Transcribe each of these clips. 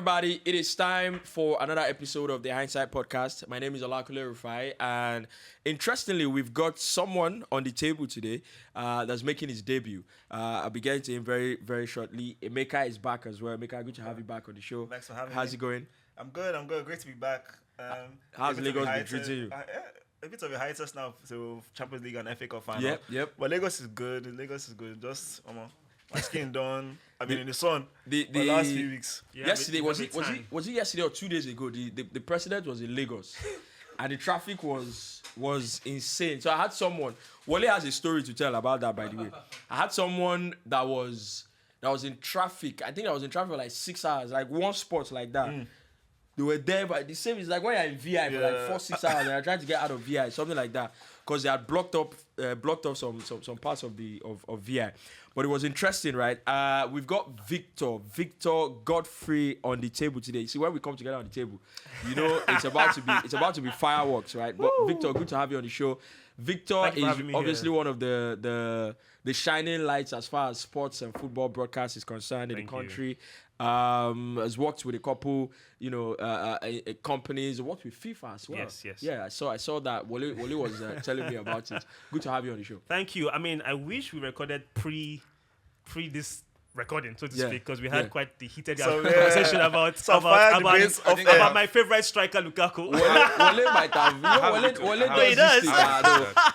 everybody? It is time for another episode of the Hindsight Podcast. My name is Olakule Rufai, and interestingly, we've got someone on the table today that's making his debut. I'll be getting to him very, very shortly. Emeka is back as well. Emeka, good to have you back on the show. Thanks for having me. How's it going? I'm good. Great to be back. How's Lagos been treating you? A bit of a hiatus now, so Champions League and FA Cup final. Yep. But Lagos is good. Just, my skin done. I've been in the sun the for the last few weeks. Yeah, yesterday, was it yesterday or 2 days ago? The president was in Lagos. And the traffic was insane. So I had someone, Wale has a story to tell about that, by the way. I had someone that was in traffic. I think I was in traffic for like 6 hours, like one spot like that. They were there, but the same is like when you're in VI for like 4-6 hours and you're trying to get out of VI, something like that, because they had blocked up some parts of VI. But it was interesting, right? We've got Victor Godfrey on the table today. See, when we come together on the table, you know it's about to be fireworks, right? But Victor, good to have you on the show. Victor is obviously one of the shining lights as far as sports and football broadcast is concerned in the country. Has worked with a couple, companies. Worked with FIFA as well. Yes. Yeah, I saw that. Wale was telling me about it. Good to have you on the show. Thank you. I mean, I wish we recorded pre this recording, so to speak, because we had quite the heated conversation about my favorite striker, Lukaku. Wale might have.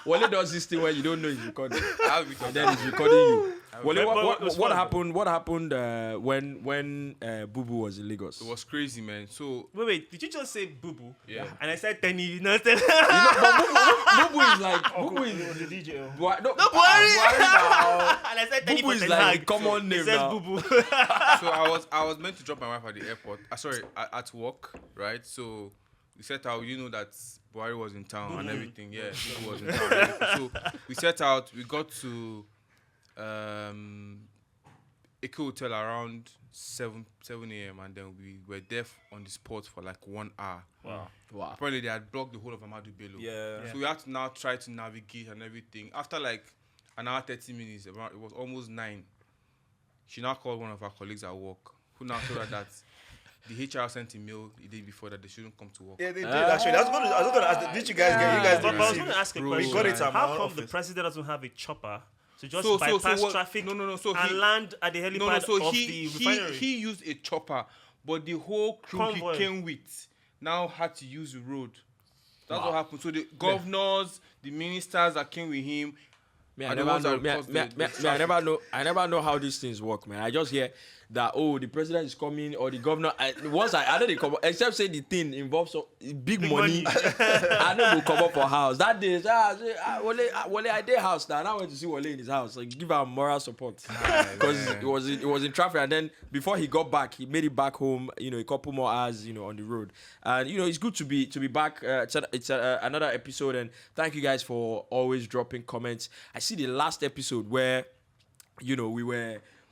Wale does this thing where you don't know he's recording, and then he's recording you. What happened when Boo Boo was in Lagos? It was crazy, man. So wait, did you just say Boo Boo? Yeah. And I said Tenny. But Boo Boo is like Boo is the DJ. And I said Tenny. Boo Boo is like a common name now. Boo Boo. so I was meant to drop my wife at the airport. At work, right? So we set out. You know that Buhari was in town and everything. Yeah, Boo Boo was in town. So we set out. We got to Eke Hotel around 7 a.m. and then we were there on the spot for like 1 hour. Wow. Apparently they had blocked the whole of Ahmadu Bello. Yeah. So we had to now try to navigate and everything. After like an hour 30 minutes, it was almost 9. She now called one of our colleagues at work, who now told her that the HR sent a mail the day before that they shouldn't come to work. Yeah, they did actually. I was going to ask, did you guys get? You guys But didn't I was receive? going to ask a Bro, question. we got it at my How come office. the president doesn't have a chopper to just So bypass what- traffic and land at the helipad of the refinery? He used a chopper, but the whole crew Convoy. he came with now had to use the road. That's what happened. So the governors, the ministers that came with him, I never know how these things work, man. I just hear that the president is coming or the governor. I know they come up, except say the thing involves big money. I know they come up for house that day. Wale, I did house now. And I went to see Wale in his house. Like give him moral support because it was in traffic. And then before he got back, he made it back home. A couple more hours, on the road. And it's good to be back. It's another episode. And thank you guys for always dropping comments. I see the last episode where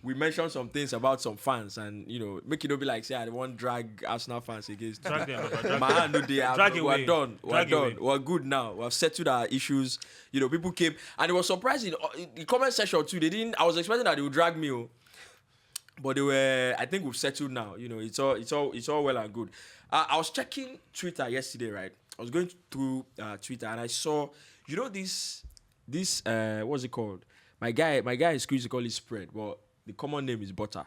we mentioned some things about some fans and make it not be like say I want drag Arsenal fans against Drag them. my hand no dey. We're done. Away. We're good now. We've settled our issues. People came and it was surprising. The comment section too. I was expecting that they would drag me, but they were. I think we've settled now. It's all well and good. I was checking Twitter yesterday, right? I was going through Twitter and I saw this what's it called? My guy in school used to call it spread, but the common name is butter.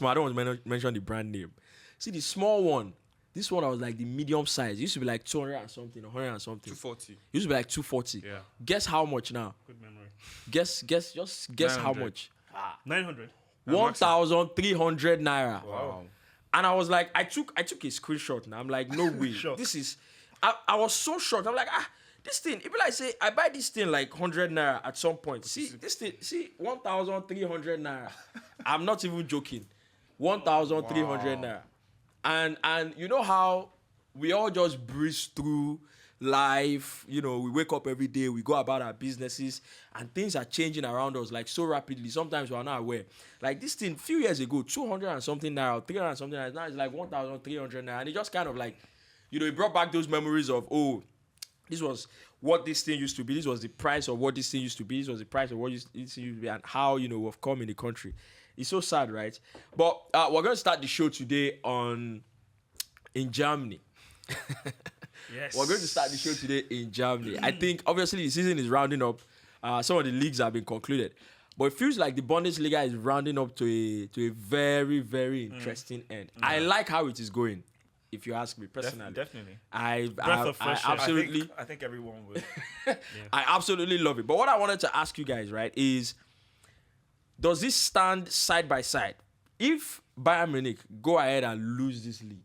I don't want to mention the brand name. See the small one. This one I was like the medium size. It used to be like 200 and something, 100 and something. 240. It used to be like 240. Yeah. Guess how much now? Good memory. Guess how 900. much? 900. 1,300 naira. Wow. And I was like, I took a screenshot and I'm like, no way. This is I was so shocked. I'm like, this thing, if I say I buy this thing like 100 naira at some point. See, this thing, 1,300 naira. I'm not even joking. 1,300 naira. And you know how we all just breeze through life, we wake up every day, we go about our businesses, and things are changing around us like so rapidly. Sometimes we are not aware. Like this thing, few years ago, 200 and something naira, 300 and something naira, now it's like 1,300 naira. And it just kind of like, it brought back those memories of, this was what this thing used to be. This was the price of what this thing used to be. This was the price of what this thing used to be, and how we've come in the country. It's so sad, right? But we're going to start the show today in Germany. Yes. We're going to start the show today in Germany. I think, obviously, the season is rounding up. Some of the leagues have been concluded. But it feels like the Bundesliga is rounding up to a very, very interesting end. I like how it is going, if you ask me personally. Definitely. I fresh air. absolutely... I think everyone would. I absolutely love it. But what I wanted to ask you guys, right, is does this stand side by side? If Bayern Munich go ahead and lose this league,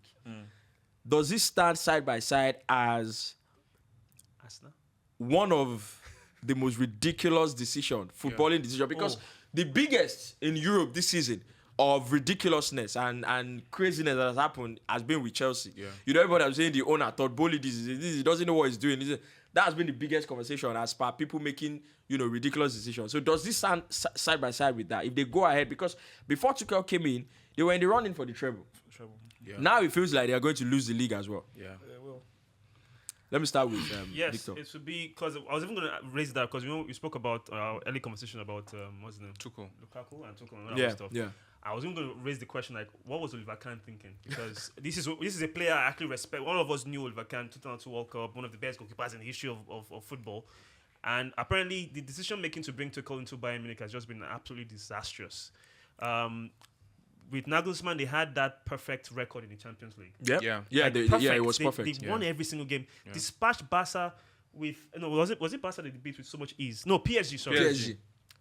does this stand side by side as Arsenal? one of the most ridiculous footballing decision? Because the biggest in Europe this season of ridiculousness and craziness that has happened has been with Chelsea. Yeah. You know, everybody was saying the owner thought Boli he doesn't know what he's doing. That has been the biggest conversation as per people making, ridiculous decisions. So does this stand side by side with that? If they go ahead, because before Tuchel came in, they were in the running for the treble. Yeah. Now it feels like they are going to lose the league as well. Yeah. Let me start with Yes, Victor. it should be, because I was even going to raise that because we spoke about our early conversation about what's his name? Tuchel. Lukaku and Tuchel and all that stuff. Yeah. I was even going to raise the question like, what was Oliver Kahn thinking? Because this is a player I actually respect. All of us knew Oliver Kahn, 2002 World Cup, one of the best goalkeepers in the history of football. And apparently the decision making to bring Tuchel into Bayern Munich has just been absolutely disastrous. With Nagelsmann, they had that perfect record in the Champions League. Yeah. Like, It was perfect. They won every single game. Yeah. Dispatched Barca with was it Barca that they beat with so much ease? No, PSG. Sorry, PSG.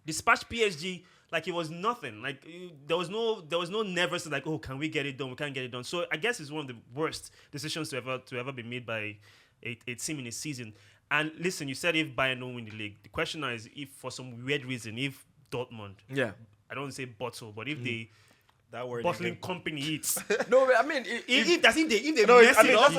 Dispatched PSG like it was nothing. Like there was no never said like, oh, can we get it done? We can't get it done. So I guess it's one of the worst decisions to ever be made by a team in a season. And listen, you said if Bayern don't win the league, the question now is if for some weird reason, if Dortmund, I don't want to say bottle, but if they That word bottling again. company eats. No, I mean, if they No, mess it up,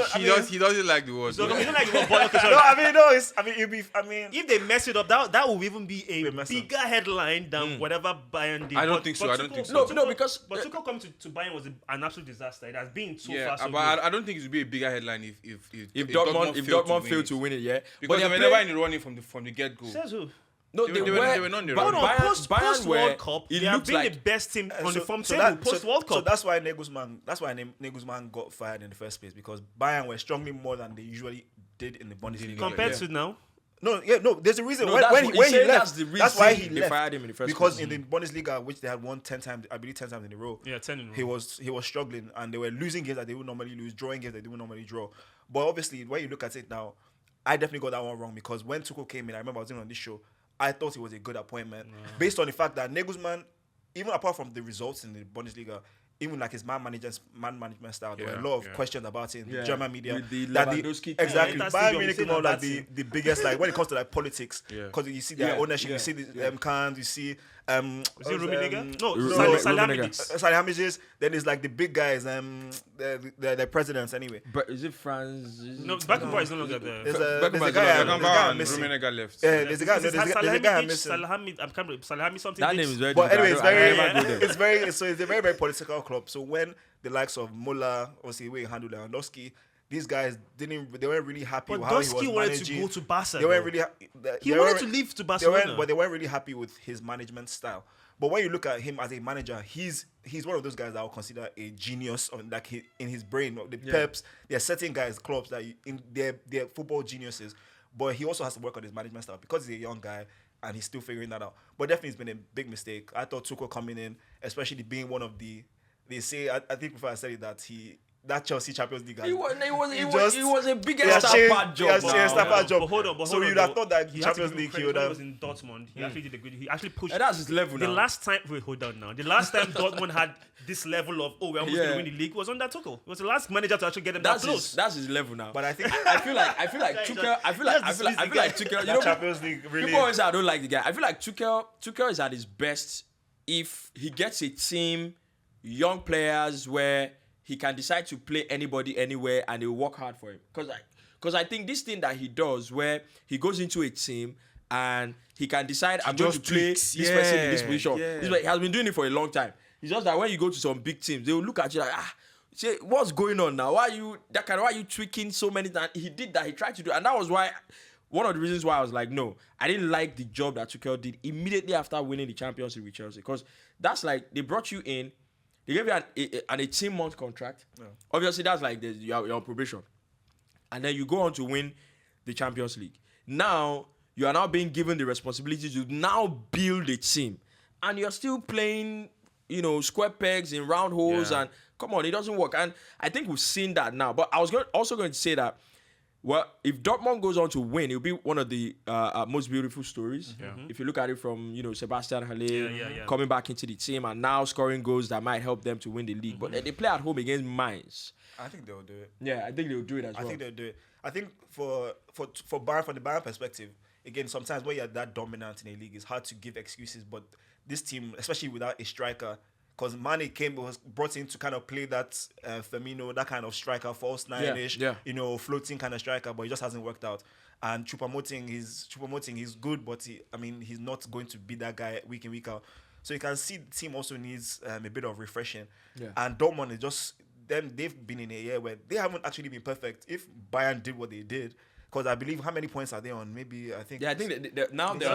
He doesn't like the word. so yeah. you don't like the word bottling. No, I mean, no, it's. I mean, it'd be. I mean, If they mess it up, that will even be a They mess up. bigger headline than whatever Bayern did. I don't think so. I don't think so. No, because- but Tuchel coming to Bayern was an absolute disaster. It has been so Yeah, far. So but good. I don't think it would be a bigger headline if Dortmund failed to win it, Because they were never in the running from the get go. Says who? No, They were not in the but Hold on, Bayern post were- World Cup, it they have looked been like the best team on the form table post World Cup. So that's why Nagelsmann got fired in the first place, because Bayern were struggling more than they usually did in the Bundesliga. compared to now. No, there's a reason No, when that's he what- he left. said that's the reason why he they left. fired him in the first because place. in the Bundesliga, which they had won 10 times, I believe 10 times in a row. Yeah, 10 in a He row. was struggling, and they were losing games that they would normally lose, drawing games that they would normally draw. But obviously, when you look at it now, I definitely got that one wrong, because when Tuchel came in, I remember I was on this show, I thought it was a good appointment based on the fact that Nagelsmann, even apart from the results in the Bundesliga, even like his man management style, there were a lot of questions about it in the German media. With the that Lewandowski exactly, that's Bayern the Munich job. is not like That's the biggest, like when it comes to like politics, Yeah. because you see their ownership, you see the cans, you see Is it Rummenigge? No, Rummenigge. Salihamidzic. then there's like the big guys, the presidents anyway. But is it France? No, Beckenbauer is no longer there. There's Beckenbauer a is guy, not there's a there. guy and missing. Rummenigge left. Yeah, there's a guy I'm missing. Salihami something. That name is very But anyway, difficult. I never go there. it's a very, very political club. So when the likes of Muller, obviously the way he handled Lewandowski, these guys they weren't really happy But with how he was Dosky wanted managing. to go to Barca. They weren't though. really. He wanted to leave to Barcelona. But they weren't really happy with his management style. But when you look at him as a manager, he's one of those guys that I would consider a genius. In his brain, the Peps. There are certain guys, clubs that they're football geniuses. But he also has to work on his management style because he's a young guy and he's still figuring that out. But definitely, it's been a big mistake. I thought Tuchel coming in, especially being one of the. They say I think before I said it that Chelsea Champions League. It was a big Stafford He job. has changed Stafford job. But hold on. So you'd have thought that Champions League he would When he have. was in Dortmund. He actually did a good. He actually pushed. And that's his level The now. last time, wait, hold on now. The last time Dortmund had this level of, we're almost going to win the league was under Tuchel. It was the last manager to actually get them that close. That's his level now. But I think I feel like Tuchel. I feel like Tuchel. You know, Champions League really. people always say I don't like the guy. I feel like Tuchel is at his best if he gets a team, young players where he can decide to play anybody anywhere and they will work hard for him. Because I think this thing that he does where he goes into a team and he can decide I'm going to play tweaks. this person in this position. Yeah. He has been doing it for a long time. It's just that when you go to some big teams, they will look at you like, say, what's going on now? Why are you tweaking so many times? He did that. He tried to do, and that was why. One of the reasons why I was like, no, I didn't like the job that Tuchel did immediately after winning the Champions League with Chelsea, because That's like they brought you in, they gave you an 18-month contract. Yeah. Obviously, that's like you're on probation, and then you go on to win the Champions League. Now you are now being given the responsibility to now build a team, and you're still playing, square pegs in round holes, and come on, it doesn't work. And I think we've seen that now. But I was also going to say that, well, if Dortmund goes on to win, it'll be one of the most beautiful stories. Mm-hmm. If you look at it from, Sebastian Haller Yeah. coming back into the team and now scoring goals that might help them to win the league. But they play at home against Mainz. I think they'll do it. Yeah, I think they'll do it as well. I think they'll do it. I think for Bayern, from the Bayern perspective, again, sometimes when you're that dominant in a league, it's hard to give excuses. But this team, especially without a striker, because Mane was brought in to kind of play that Firmino, that kind of striker, false nine-ish, floating kind of striker, but it just hasn't worked out. And Choupo-Moting, he's good, but he's not going to be that guy week in, week out. So you can see the team also needs a bit of refreshing. Yeah. And Dortmund is just, they've been in a year where they haven't actually been perfect. If Bayern did what they did, because I believe, how many points are they on? Maybe, I think... Yeah, I think now they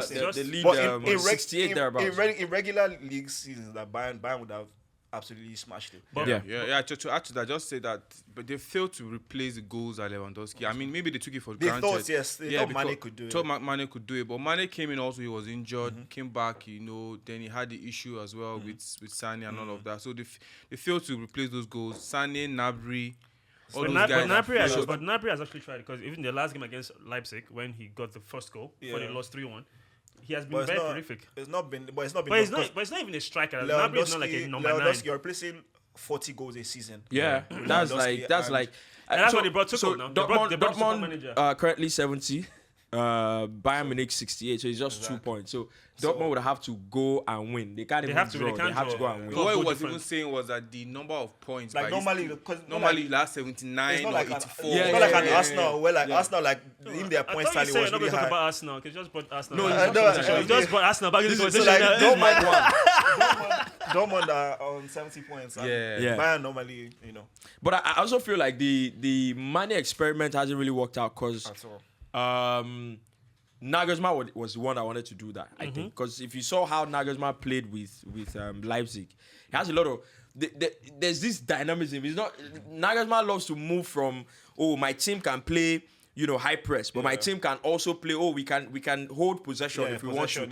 lead but 68 thereabouts. In regular league seasons, that Bayern would have absolutely smashed it. But Yeah. To add to that, just say that, but they failed to replace the goals at Lewandowski. I mean, maybe they took it for They granted. thought, yes, they thought Mane could do it. Thought Mane could do it, but Mane came in also. He was injured, came back. Then he had the issue as well with Sané and all of that. So they failed to replace those goals. Sané, Gnabry. But Gnabry has actually tried, because even the last game against Leipzig, when he got the first goal, before they lost 3-1, he has been very prolific. It's not been. But it's not even a striker. Gnabry is not like a number 9. You're replacing 40 goals a season. Yeah, that's like. And that's why they brought Tuchel now. They brought Tuchel manager. Currently 70. Bayern Munich 68, so it's just 2 points. So Dortmund would have to go and win. They can't even draw. They have to go and win. What he was even saying was that the number of points, Like normally last 79 it's not or like 84. It's not like an Arsenal where Arsenal in their I points thought tally you said was you're not really going to talk high. about Arsenal, because you just brought Arsenal. No, you just brought Arsenal back into the So conversation. like Dortmund are on 70 points. And Yeah. Bayern normally, But I also feel like the Mane experiment hasn't really worked out, because at all. Nagelsmann was the one that wanted to do that, I think. Because if you saw how Nagelsmann played with Leipzig, he has a lot of... There's this dynamism. It's not... Nagelsmann loves to move from, my team can play, high press, but my team can also play, we can hold possession if we want to.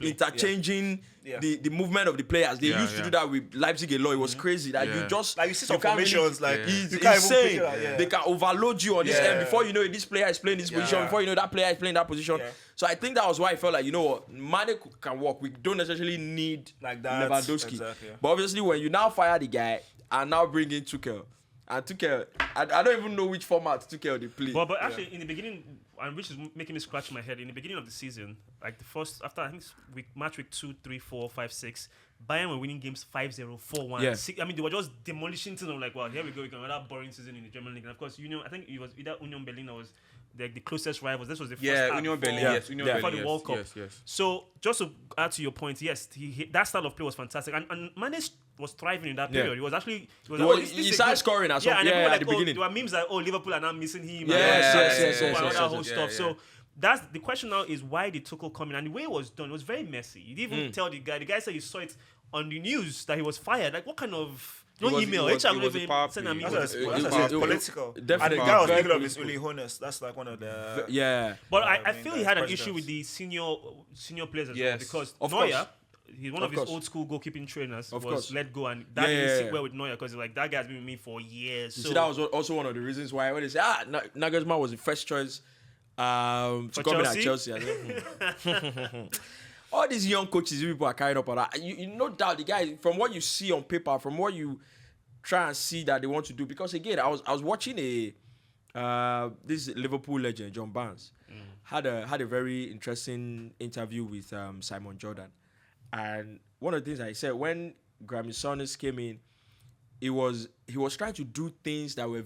Interchanging the movement of the players. They used to do that with Leipzig a lot. It was crazy. That you just... Like you see some formations, It's you can't insane. even pick it out, They can overload you on this end. Before you know it, this player is playing this position. Before you know, that player is playing that position. Yeah. So I think that was why I felt like, Mane can work. We don't necessarily need like that. Lewandowski. Exactly, yeah. But obviously, when you now fire the guy and now bring in Tuchel, and Tuchel, I don't even know which format Tuchel they play. But actually, in the beginning, and which is making me scratch my head, in the beginning of the season, like the first, after I think match week 2, 3, 4, 5, 6, Bayern were winning games 5-0, 4-1. Yeah. 6, they were just demolishing teams. I'm like, well, here we go. We can have another boring season in the German league. And of course, I think it was either Union Berlin or was the closest rivals. This was the first Union Berlin. Yes, Union Berlin. Before the World Cup. Yes. So just to add to your point, yes, that style of play was fantastic, and Mane was thriving in that period. He was actually he started scoring at some and at the beginning. There were memes like, Liverpool are now missing him. Yes. That whole stuff. So that's the question now, is why did Tuchel come in? And the way it was done, it was very messy. You didn't even tell the guy. The guy said he saw it on the news that he was fired. Like, what kind of... No email. HR will even send an email. That's political. Definitely. And the guy was Very thinking of his political. Uli Hoeneß. That's like one of the... But I feel he had an presidents. issue with the senior players as well, Yes. because Of Neuer, course. he's one of his old school goalkeeping trainers, Of was course. let go, and that didn't sit well with Neuer, because like, that guy's been with me for years. You So see, that was also one of the reasons why when they say Nagelsmann was the first choice to come in at Chelsea. I think, all these young coaches people are carrying up on that. You no doubt the guy, from what you see on paper, from what you try and see that they want to do. Because again, I was watching this Liverpool legend John Barnes had a very interesting interview with Simon Jordan, and one of the things I said when Grammy Souness came in, he was trying to do things that were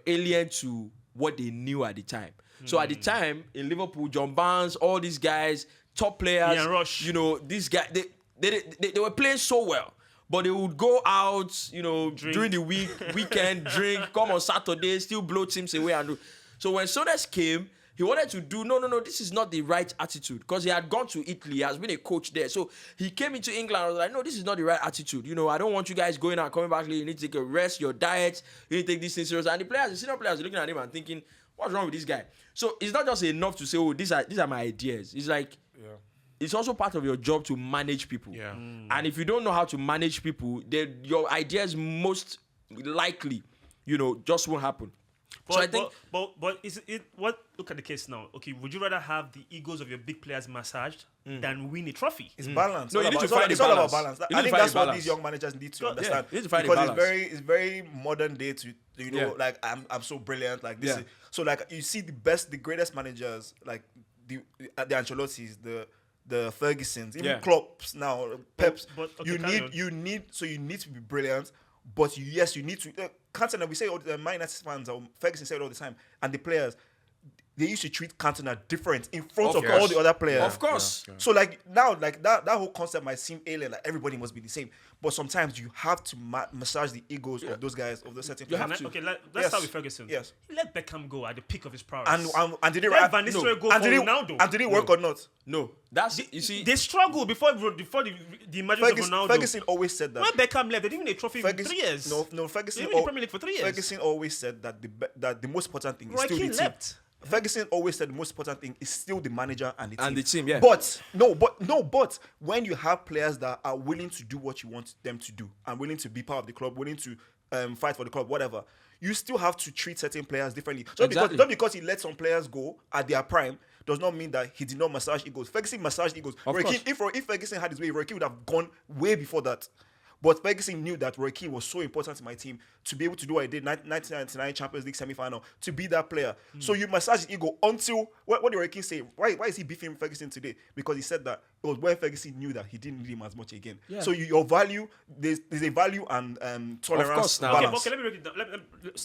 alien to what they knew at the time. So at the time in Liverpool, John Barnes, all these guys, top players, Ian Rush. these guys, they were playing so well. But they would go out, during the weekend, drink, come on Saturday, still blow teams away. So when Souness came, He wanted to do, no, this is not the right attitude. Because he had gone to Italy, he has been a coach there. So he came into England and was like, no, this is not the right attitude. You know, I don't want you guys going out, coming back late. You need to take a rest, your diet, you need to take this thing serious. And the players, the senior players are looking at him and thinking, what's wrong with this guy? So it's not just enough to say, oh, these are my ideas. It's like, it's also part of your job to manage people. Yeah. And if you don't know how to manage people, then your ideas most likely, just won't happen. But, So I think, but is it what? Look at the case now. Okay, would you rather have the egos of your big players massaged than win a trophy? It's balance. No, you need to find it's the all about balance. balance. You I need to think find that's the what balance. these young managers need to understand. you need to find the because balance. it's very modern day to like I'm so brilliant like this. Yeah. So like you see the greatest managers like the Ancelottis, the Fergusons, even Klopps now, Peps. but, okay, you need to be brilliant. But you need to. Cantona, we say all the Man United fans, or Ferguson said it all the time, and the players, they used to treat Cantona different in front of all the other players. Of course. Yeah. So like now, like that whole concept might seem alien, like everybody must be the same. But sometimes you have to massage the egos of those guys, of those certain players. Okay, let's start with Ferguson. Yes. He let Beckham go at the peak of his prowess. And did it let Van Nistelrooy go for Ronaldo. And did it work or not? No, that's you see. They struggled before the emergence of Ronaldo. Ferguson always said that. When Beckham left, they didn't win a trophy for 3 years. No, Ferguson. They didn't win the Premier League for 3 years. Ferguson always said that the most important thing is Roy still Keane the team. left. Ferguson always said the most important thing is still the manager and the team. Yeah. But when you have players that are willing to do what you want them to do and willing to be part of the club, willing to fight for the club, whatever, you still have to treat certain players differently. Just because he let some players go at their prime does not mean that he did not massage egos. Ferguson massaged egos. Of course. If Ferguson had his way, Roy Keane would have gone way before that. But Ferguson knew that Roy Keane was so important to my team to be able to do what I did, 1999 Champions League semi-final, to be that player. So you massage his ego until, what did Roy Keane say? Why is he beefing Ferguson today? Because he said that it was when Ferguson knew that he didn't need him as much again. Yeah. So your value, there's a value and tolerance Of course, now. balance. Okay, let me break it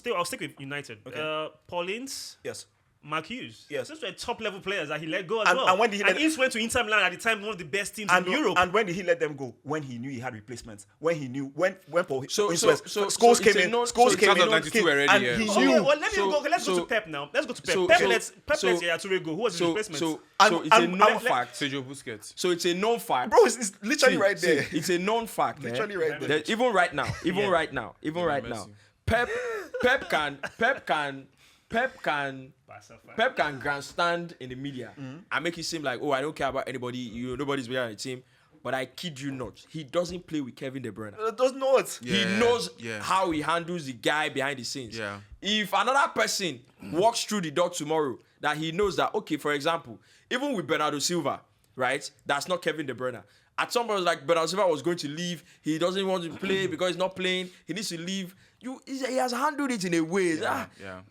down. I'll stick with United. Okay. Paulins. Yes. Mark Hughes. Yes. Those were top level players that he let go as well. And when did he let Ince went to Inter Milan at the time, one of the best teams in Europe. And when did he let them go? When he knew he had replacements. When he knew when Paul Scholes it's came a in. known- Scholes so came it's in. 92 already, and yeah. he Okay, knew. well, let's go to Pep now. Let's go to Pep. Pep lets Yaya Toure go. Who was his replacement? So it's a known fact. Sergio Busquets. So it's a known fact. Bro, it's literally right there. It's a known fact. Literally right there. That even right now, Messi. Pep can grandstand in the media and make it seem like, oh, I don't care about anybody. Nobody's better on the team. But I kid you not, he doesn't play with Kevin De Bruyne. It does not. He knows how he handles the guy behind the scenes. Yeah. If another person walks through the door tomorrow, that he knows that, okay, for example, even with Bernardo Silva, right? That's not Kevin De Bruyne. At some point, like Bernardo Silva was going to leave. He doesn't want to play because he's not playing. He needs to leave. He has handled it in a way.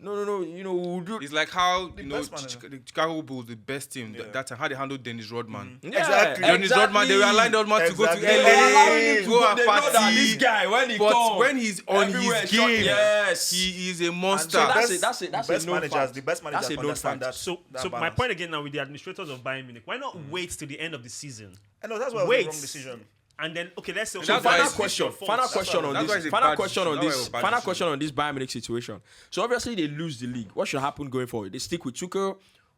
No. We'll do. It's like how The best manager. the Chicago Bulls, the best team, that how they handled Dennis Rodman. Exactly. Dennis Rodman, they allowed Rodman to go to Exactly. LA, They go and know that party. this guy, when he But comes, when he's on everywhere his is shot. game, Yes. he is a monster. So that's the a best known managers. fact. The best managers That's a known understand fact. that. So that my balance. point again now with the administrators of Bayern Munich, why not wait till the end of the season? I know that's why it was Wait. the wrong decision. And then, okay, let's say... So okay, that's why Final it's question. your fault. Final question on that's why this. it's a Final bad question on decision. That's this. why it was a bad Final decision. question on this Bayern Munich situation. So obviously they lose the league. What should happen going forward? They stick with Tuchel,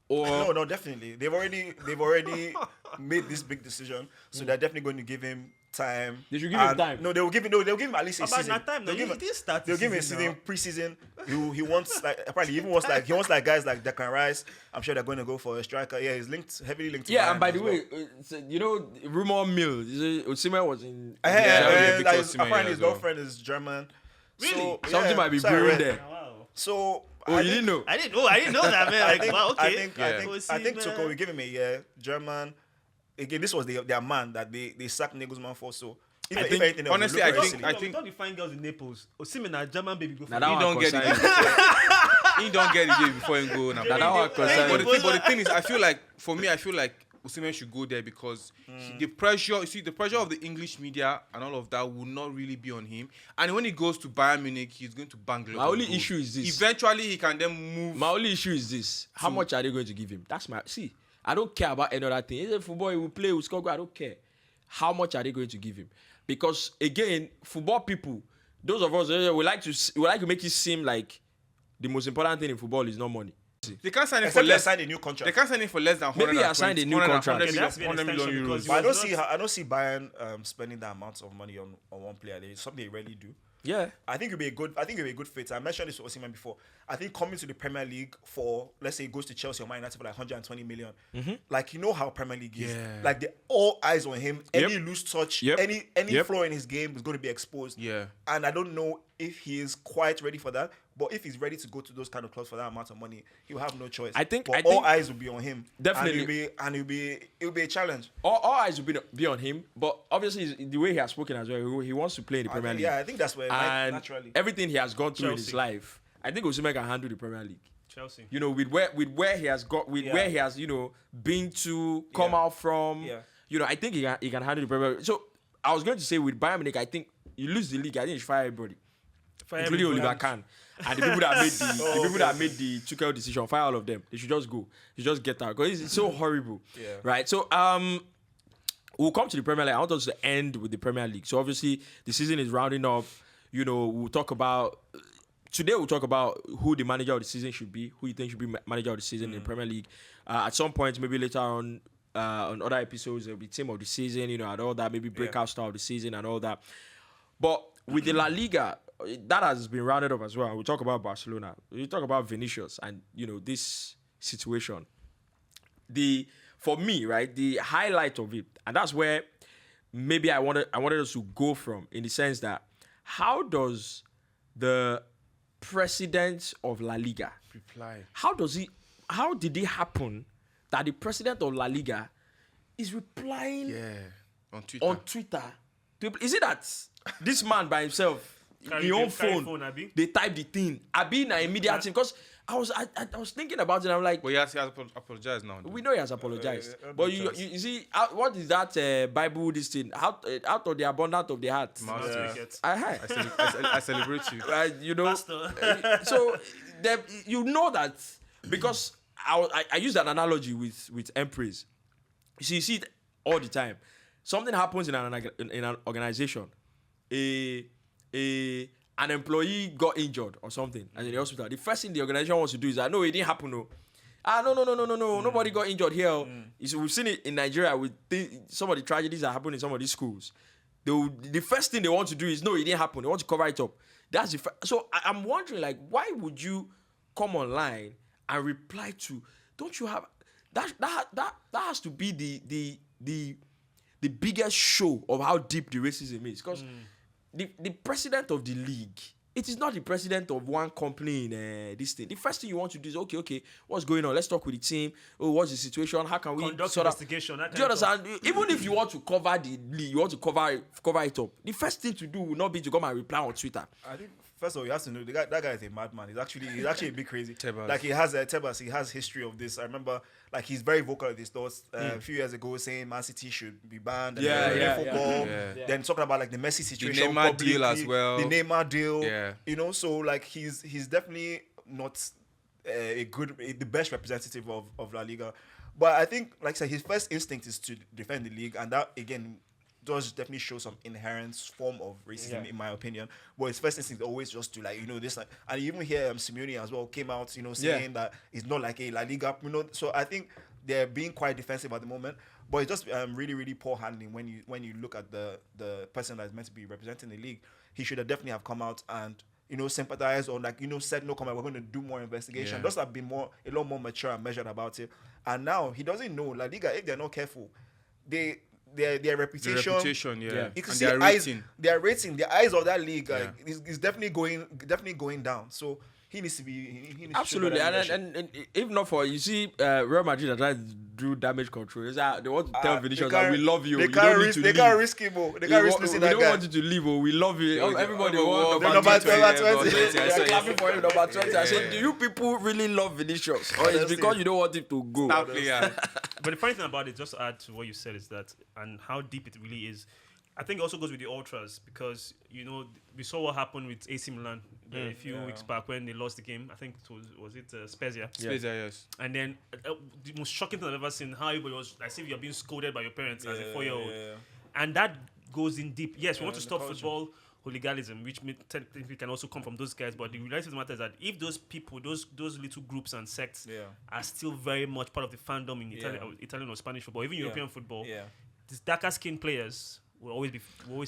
or No, definitely. They've already made this big decision, so they're definitely going to give him time. They should give him And- time. No, they'll give him at least a About season. that time, They'll no, give he him- didn't start the They'll give him a season season pre-season. He wants he wants guys like Declan Rice. I'm sure they're going to go for a striker. Yeah, he's heavily linked to yeah. Bayern And by as the way, rumor mill. Osimhen was in. well. Yeah, Victor Osimhen, Apparently yeah, his as well. girlfriend is German. Really? So, Something might be so I brewing read. there. Wow. So Oh, you didn't know? I didn't know that, man. Like, wow, okay. I think Tuchel will give him a year. German. Again, this was their man that they sacked Nagelsmann for. So if anything, honestly, it I would look think- very I silly. Don't define girls in Naples. Osimhen, a German baby, go for Now it. that He one don't get concern it. you. He don't get it before he go. Now. Now that one concern But you. the thing is, I feel like Osimhen should go there because the pressure of the English media and all of that will not really be on him. And when he goes to Bayern Munich, he's going to bang. My only issue is this. Eventually, he can then move. My only issue is this. How much are they going to give him? That's my... See, I don't care about any other thing. He's a football, he will play, he will score goal, I don't care. How much are they going to give him? Because, again, football people, those of us, we like to make it seem like the most important thing in football is not money. They can't sign him for Except he less. signed a new contract. They can't sign him for less than 100. Maybe he has signed a new contract. 100 Yeah, that's been an 100 million extension euros. because But he I was don't see Bayern spending that amount of money on one player. It's something they rarely do. Yeah. I think it'd be a good fit. I mentioned this to Osimhen before. I think coming to the Premier League for, let's say, he goes to Chelsea or Man United for like 120 million. Like, you know how Premier League is. Yeah. Like, they all eyes on him. Yep. Any loose touch, Yep. any Yep. flaw in his game is going to be exposed. Yeah. And I don't know if he is quite ready for that. But if he's ready to go to those kind of clubs for that amount of money, he'll have no choice. I think all eyes will be on him. Definitely. And it'll be a challenge. All eyes will be on him, but obviously the way he has spoken as well, he wants to play in the Premier League. Yeah, I think that's where And naturally. everything he has gone through in his Chelsea. life, I think Osimhen can handle the Premier League. Chelsea. You know, with where he has got, with Yeah. where he has, you know, been to, come Yeah. out from. Yeah. You know, I think he can handle the Premier League. So I was going to say with Bayern Munich, I think you lose the league, I think you should fire everybody, including Oliver Kahn. And the people that made the Tuchel decision, fire all of them. They should just go. They should just get out because it's so horrible. Yeah. Right. So we'll come to the Premier League. I want us to end with the Premier League. So obviously the season is rounding up. You know, we'll talk about who the manager of the season should be, who you think should be manager of the season in the Premier League. At some point, maybe later on other episodes, there'll be team of the season, you know, and all that, maybe breakout star of the season and all that. But with the La Liga, that has been rounded up as well. We'll talk about Barcelona. We'll talk about Vinicius and, you know, this situation. For me, right, the highlight of it, and that's where maybe I wanted us to go from, in the sense that how does the president of La Liga Reply. how did it happen that the president of La Liga is replying Yeah. On Twitter. on Twitter? Is it that this man by himself, Carry in your phone, phone, Abi? they type the thing? Abi na immediate thing, because I was thinking about it. I'm like, But he has apologized now. we know he has apologized, but you choice. you see what is that Bible this thing? Out of the abundance of the heart. Master. That's what he gets. I celebrate you. You know, Pastor. so you know that, because I use that analogy with Empress. You see it all the time. Something happens in an organization. An employee got injured or something and in the hospital. The first thing the organization wants to do is that, no, it didn't happen. No. No. Nobody got injured here. We've seen it in Nigeria with some of the tragedies that happen in some of these schools. The first thing they want to do is, no, it didn't happen. They want to cover it up. That's the so I'm wondering, like, why would you come online and reply to? Don't you have that has to be the biggest show of how deep the racism is, because the president of the league, it is not the president of one company in this thing. The first thing you want to do is, okay, what's going on? Let's talk with the team. Oh, what's the situation? How can we Conduct sort of investigation. That do you kind of stuff. understand? Even if you want to cover the league, you want to cover it up, the first thing to do will not be to come and reply on Twitter. I think first of all, you have to know that guy is a madman. He's actually a bit crazy. Tebas. Like he has history of this. I remember, like, he's very vocal of his thoughts a few years ago, saying Man City should be banned. And football. Yeah. Then talking about like the Messi situation, Neymar deal publicly, as well. The Neymar deal. Yeah. You know, so like he's definitely not the best representative of La Liga. But I think, like I said, his first instinct is to defend the league, and that again does definitely show some inherent form of racism, in my opinion. But his first instinct is always just to, like, you know, this, like, and even here Simeone as well came out, you know, saying that it's not like a La Liga, you know. So I think they're being quite defensive at the moment. But it's just really, really poor handling when you look at the person that is meant to be representing the league. He should have definitely have come out and, you know, sympathize, or, like, you know, said no comment, we're going to do more investigation. Just have been a lot more mature and measured about it. And now he doesn't know La Liga, if they're not careful, their reputation, The reputation, you and can see their rating. their rating, the eyes of that league, is definitely going down. So he needs to be Absolutely, and if not for, you see, Real Madrid are trying to do damage control. They want to tell Vinicius that we love you. They You don't need to leave. can't risk him. They can't risk losing We that don't guy. want you to leave. We love you. Everybody oh, wants number 20. They're clapping for him, number 20. I said, do you people really love Vinicius, or it's because you don't want him to go? Star player. But the funny thing about it, just to add to what you said, is that, and how deep it really is, I think it also goes with the ultras, because, you know, we saw what happened with AC Milan a few weeks back when they lost the game. I think it was Spezia. Spezia, yes. And then the most shocking thing I've ever seen, how everybody was as if you're being scolded by your parents as a 4-year-old. And that goes in deep. Yes, we want to stop football. hooliganism, which technically can also come from those guys. But the reality of the matter is that if those people, those little groups and sects are still very much part of the fandom in Italian or Spanish football, even European football, these darker skinned players will always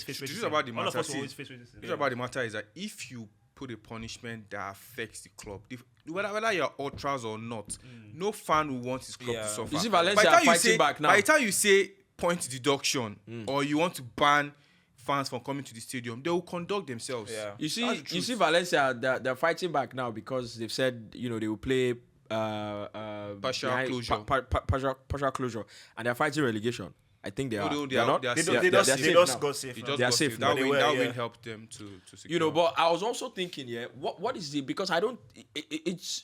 face racism. This is about the All of matter. us will always face racism. This is about the matter is that if you put a punishment that affects the club, whether you're ultras or not, no fan will want his club to suffer. You see Valencia are fighting back now. By the time you say point deduction or you want to ban fans from coming to the stadium, they will conduct themselves. Yeah. You see Valencia, they're fighting back now because they've said, they will play partial closure. Partial closure, and they're fighting relegation. I think they are. They are not. They safe just now. got safe. It now. just They are got safe safe. now. That will help them to secure. But I was also thinking, what is it? Because I don't. It's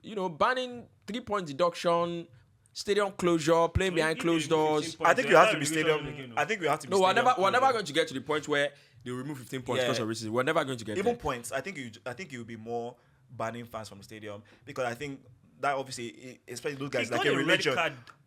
banning 3-point deduction, stadium closure, playing behind closed doors. I think you have to be stadium. I think we have to be. No, we're stadium never closure. going to get to the point where they remove 15 points because of racism. We're never going to get Even there. points. I think it would be more banning fans from the stadium because I think that obviously, especially those guys He like got a religion.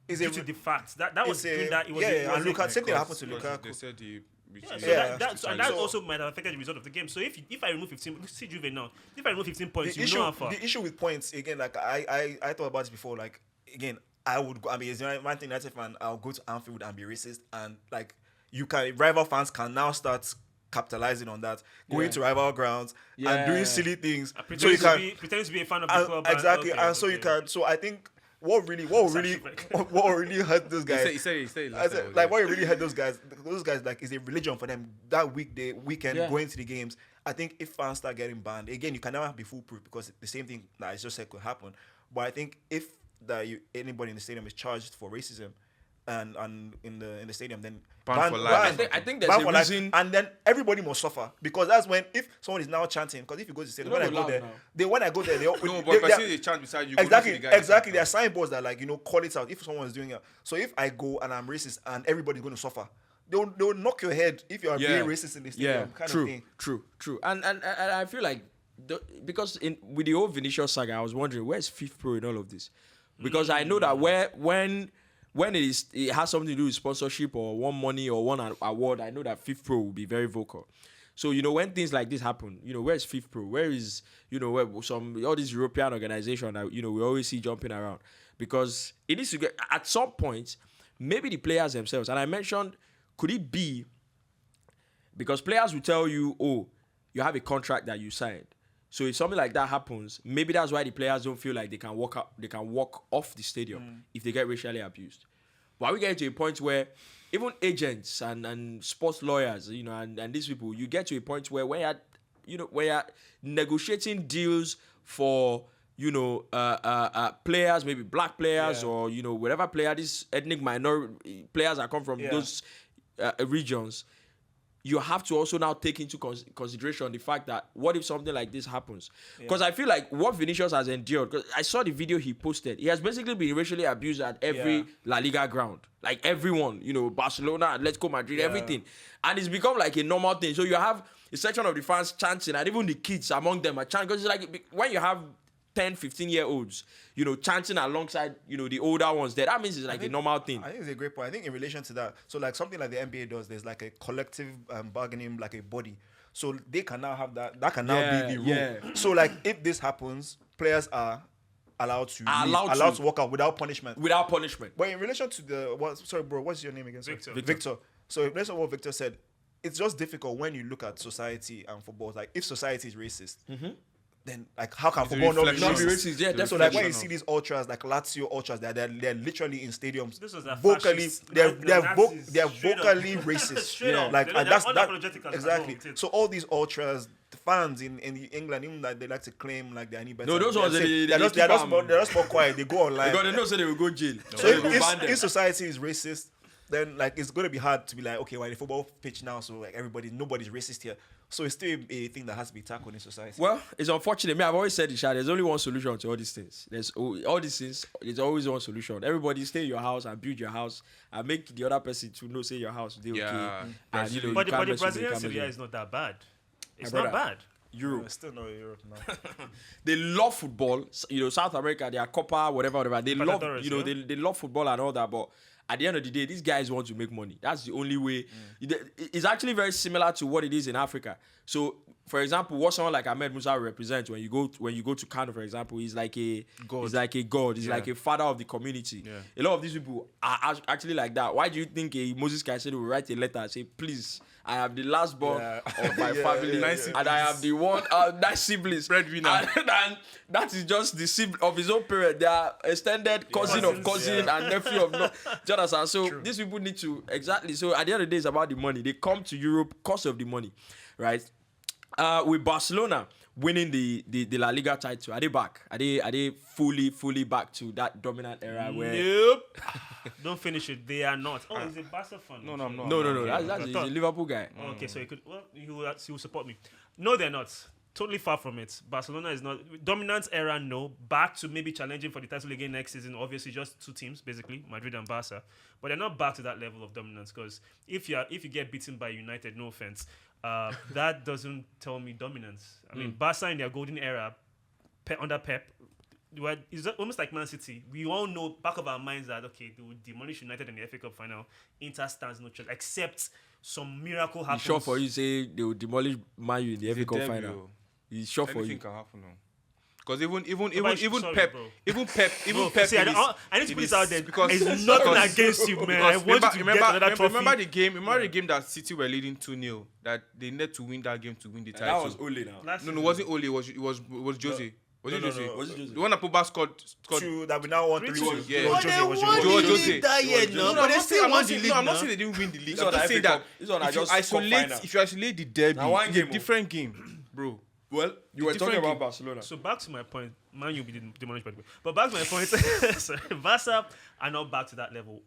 Is due to the fact that was It's a- doing that. It was and Lukaku, same thing Because happened to Lukaku. They said and that also might have affected the result of the game. So if I remove 15, see Juve now. If I remove 15 points, The issue with points again, like I thought about this before. Like again, I would go. I mean, as a Man United fan, I'll go to Anfield and be racist, and like rival fans can now start capitalizing on that, going to rival grounds and doing silly things. Pretending to be a fan of the club. Exactly, you can. So I think. What really hurt those guys? He said like what really hurt those guys like is a religion for them. That weekend going to the games. I think if fans start getting banned again, you can never be foolproof because the same thing that I just said could happen. But I think if anybody in the stadium is charged for racism and in the stadium, then ban for life. I think there's a reason, and then everybody must suffer because that's when if someone is now chanting, because if you go to the stadium, when I go there, they chant beside you. Exactly. There are signboards that call it out if someone is doing it. So if I go and I'm racist and everybody's going to suffer, they'll knock your head if you are being racist in the stadium. Kind of thing. True. And I feel like because with the whole Vinicius saga, I was wondering where's Fifth Pro in all of this, because I know that when it has something to do with sponsorship or won money or won an award, I know that Fifth Pro will be very vocal. So, when things like this happen, where's Fifth Pro? Where is, where all these European organizations that, we always see jumping around? Because it needs to get, at some point, maybe the players themselves, and I mentioned, could it be, because players will tell you, you have a contract that you signed. So if something like that happens, maybe that's why the players don't feel like they can walk off the stadium if they get racially abused. But are we getting to a point where even agents and sports lawyers, and these people, you get to a point where where you're negotiating deals for players, maybe black players or whatever player, these ethnic minority players that come from those regions. You have to also now take into consideration the fact that what if something like this happens? Because I feel like what Vinicius has endured, because I saw the video he posted, he has basically been racially abused at every La Liga ground. Like everyone, Barcelona, Atletico Madrid, everything. And it's become like a normal thing. So you have a section of the fans chanting, and even the kids among them are chanting. Because it's like when you have 10, 15-year-olds, chanting alongside, the older ones there. That means it's like a normal thing. I think it's a great point. I think in relation to that, so like something like the NBA does, there's like a collective bargaining, like a body. So they can now have that. That can now be the rule. Yeah. So like if this happens, players are allowed to walk out without punishment. But in relation to what's your name again? Victor. So in relation to what Victor said, it's just difficult when you look at society and football. Like if society is racist, then like how can football not be racist? Yeah, so like when you see these ultras, like Lazio ultras, they're literally in stadiums vocally they're vocally racist. Like and that's exactly. So all these ultras, the fans in England, even like they like to claim like they're any better. No, those ones they're just more quiet. They go online because they know they will go jail. So if society is racist, then like it's going to be hard to be like, okay, we're in a football pitch now, so like nobody's racist here. So it's still a thing that has to be tackled in society. Well, it's unfortunate. I've always said, Isha, there's only one solution to all these things. There's always one solution. Everybody stay in your house and build your house and make the other person to know, say your house, they okay. And, but the Brazilian Serie A is not that bad. It's not bad. Europe. We're still not Europe now. They love football. South America, they are Copa, whatever. They love, they love football and all that. But at the end of the day, these guys want to make money. That's the only way. It's actually very similar to what it is in Africa. So, for example, what someone like Ahmed Musa represents when you go to Kano, for example, he's like a god. He's like a god. He's like a father of the community. Yeah. A lot of these people are actually like that. Why do you think a Moses Caicedo will write a letter and say, please, I have the last born of my family, and I have the one 9 siblings. Breadwinner. And that is just the sibling of his own parent. They are extended cousin of cousin and nephew of no. Jonathan. So these people need to exactly. So at the end of the day, it's about the money. They come to Europe because of the money, right? With Barcelona winning the La Liga title, are they back? Are they fully back to that dominant era where? Nope. Don't finish it. They are not. Oh, he's a Barca fan. No, I'm not. No. He's a Liverpool guy. Okay, so he will support me. No, they're not. Totally far from it. Barcelona is not dominant era. No, back to maybe challenging for the title again next season. Obviously, just 2 teams basically, Madrid and Barca. But they're not back to that level of dominance because if you get beaten by United, no offense, that doesn't tell me dominance. I mean, Barca in their golden era, under Pep, it's almost like Man City. We all know back of our minds that okay, they will demolish United in the FA Cup final. Inter stands no chance, except some miracle happens. He's sure for you say they will demolish Man U in the FA Cup final. He's sure for you. Anything can happen now. Because even Pep. See, I need to put this out there because it's nothing against you, man. I want you to get another trophy. Remember the game that City were leading 2-0. That they needed to win that game to win the title. That was Ole now. No, it wasn't Ole. It was Jose. Was it Jose? Was it Jose? The one that Pogba scored 2 that we now want 3-2. Yeah, But they won the league that year, no. But they still won the league. I'm not saying they didn't win the league. I'm just saying that if you isolate the derby, it's a different game, bro. Well, you were talking about Barcelona. So back to my point, Man U will be demolished by the way. But back to my point, Barca are not back to that level.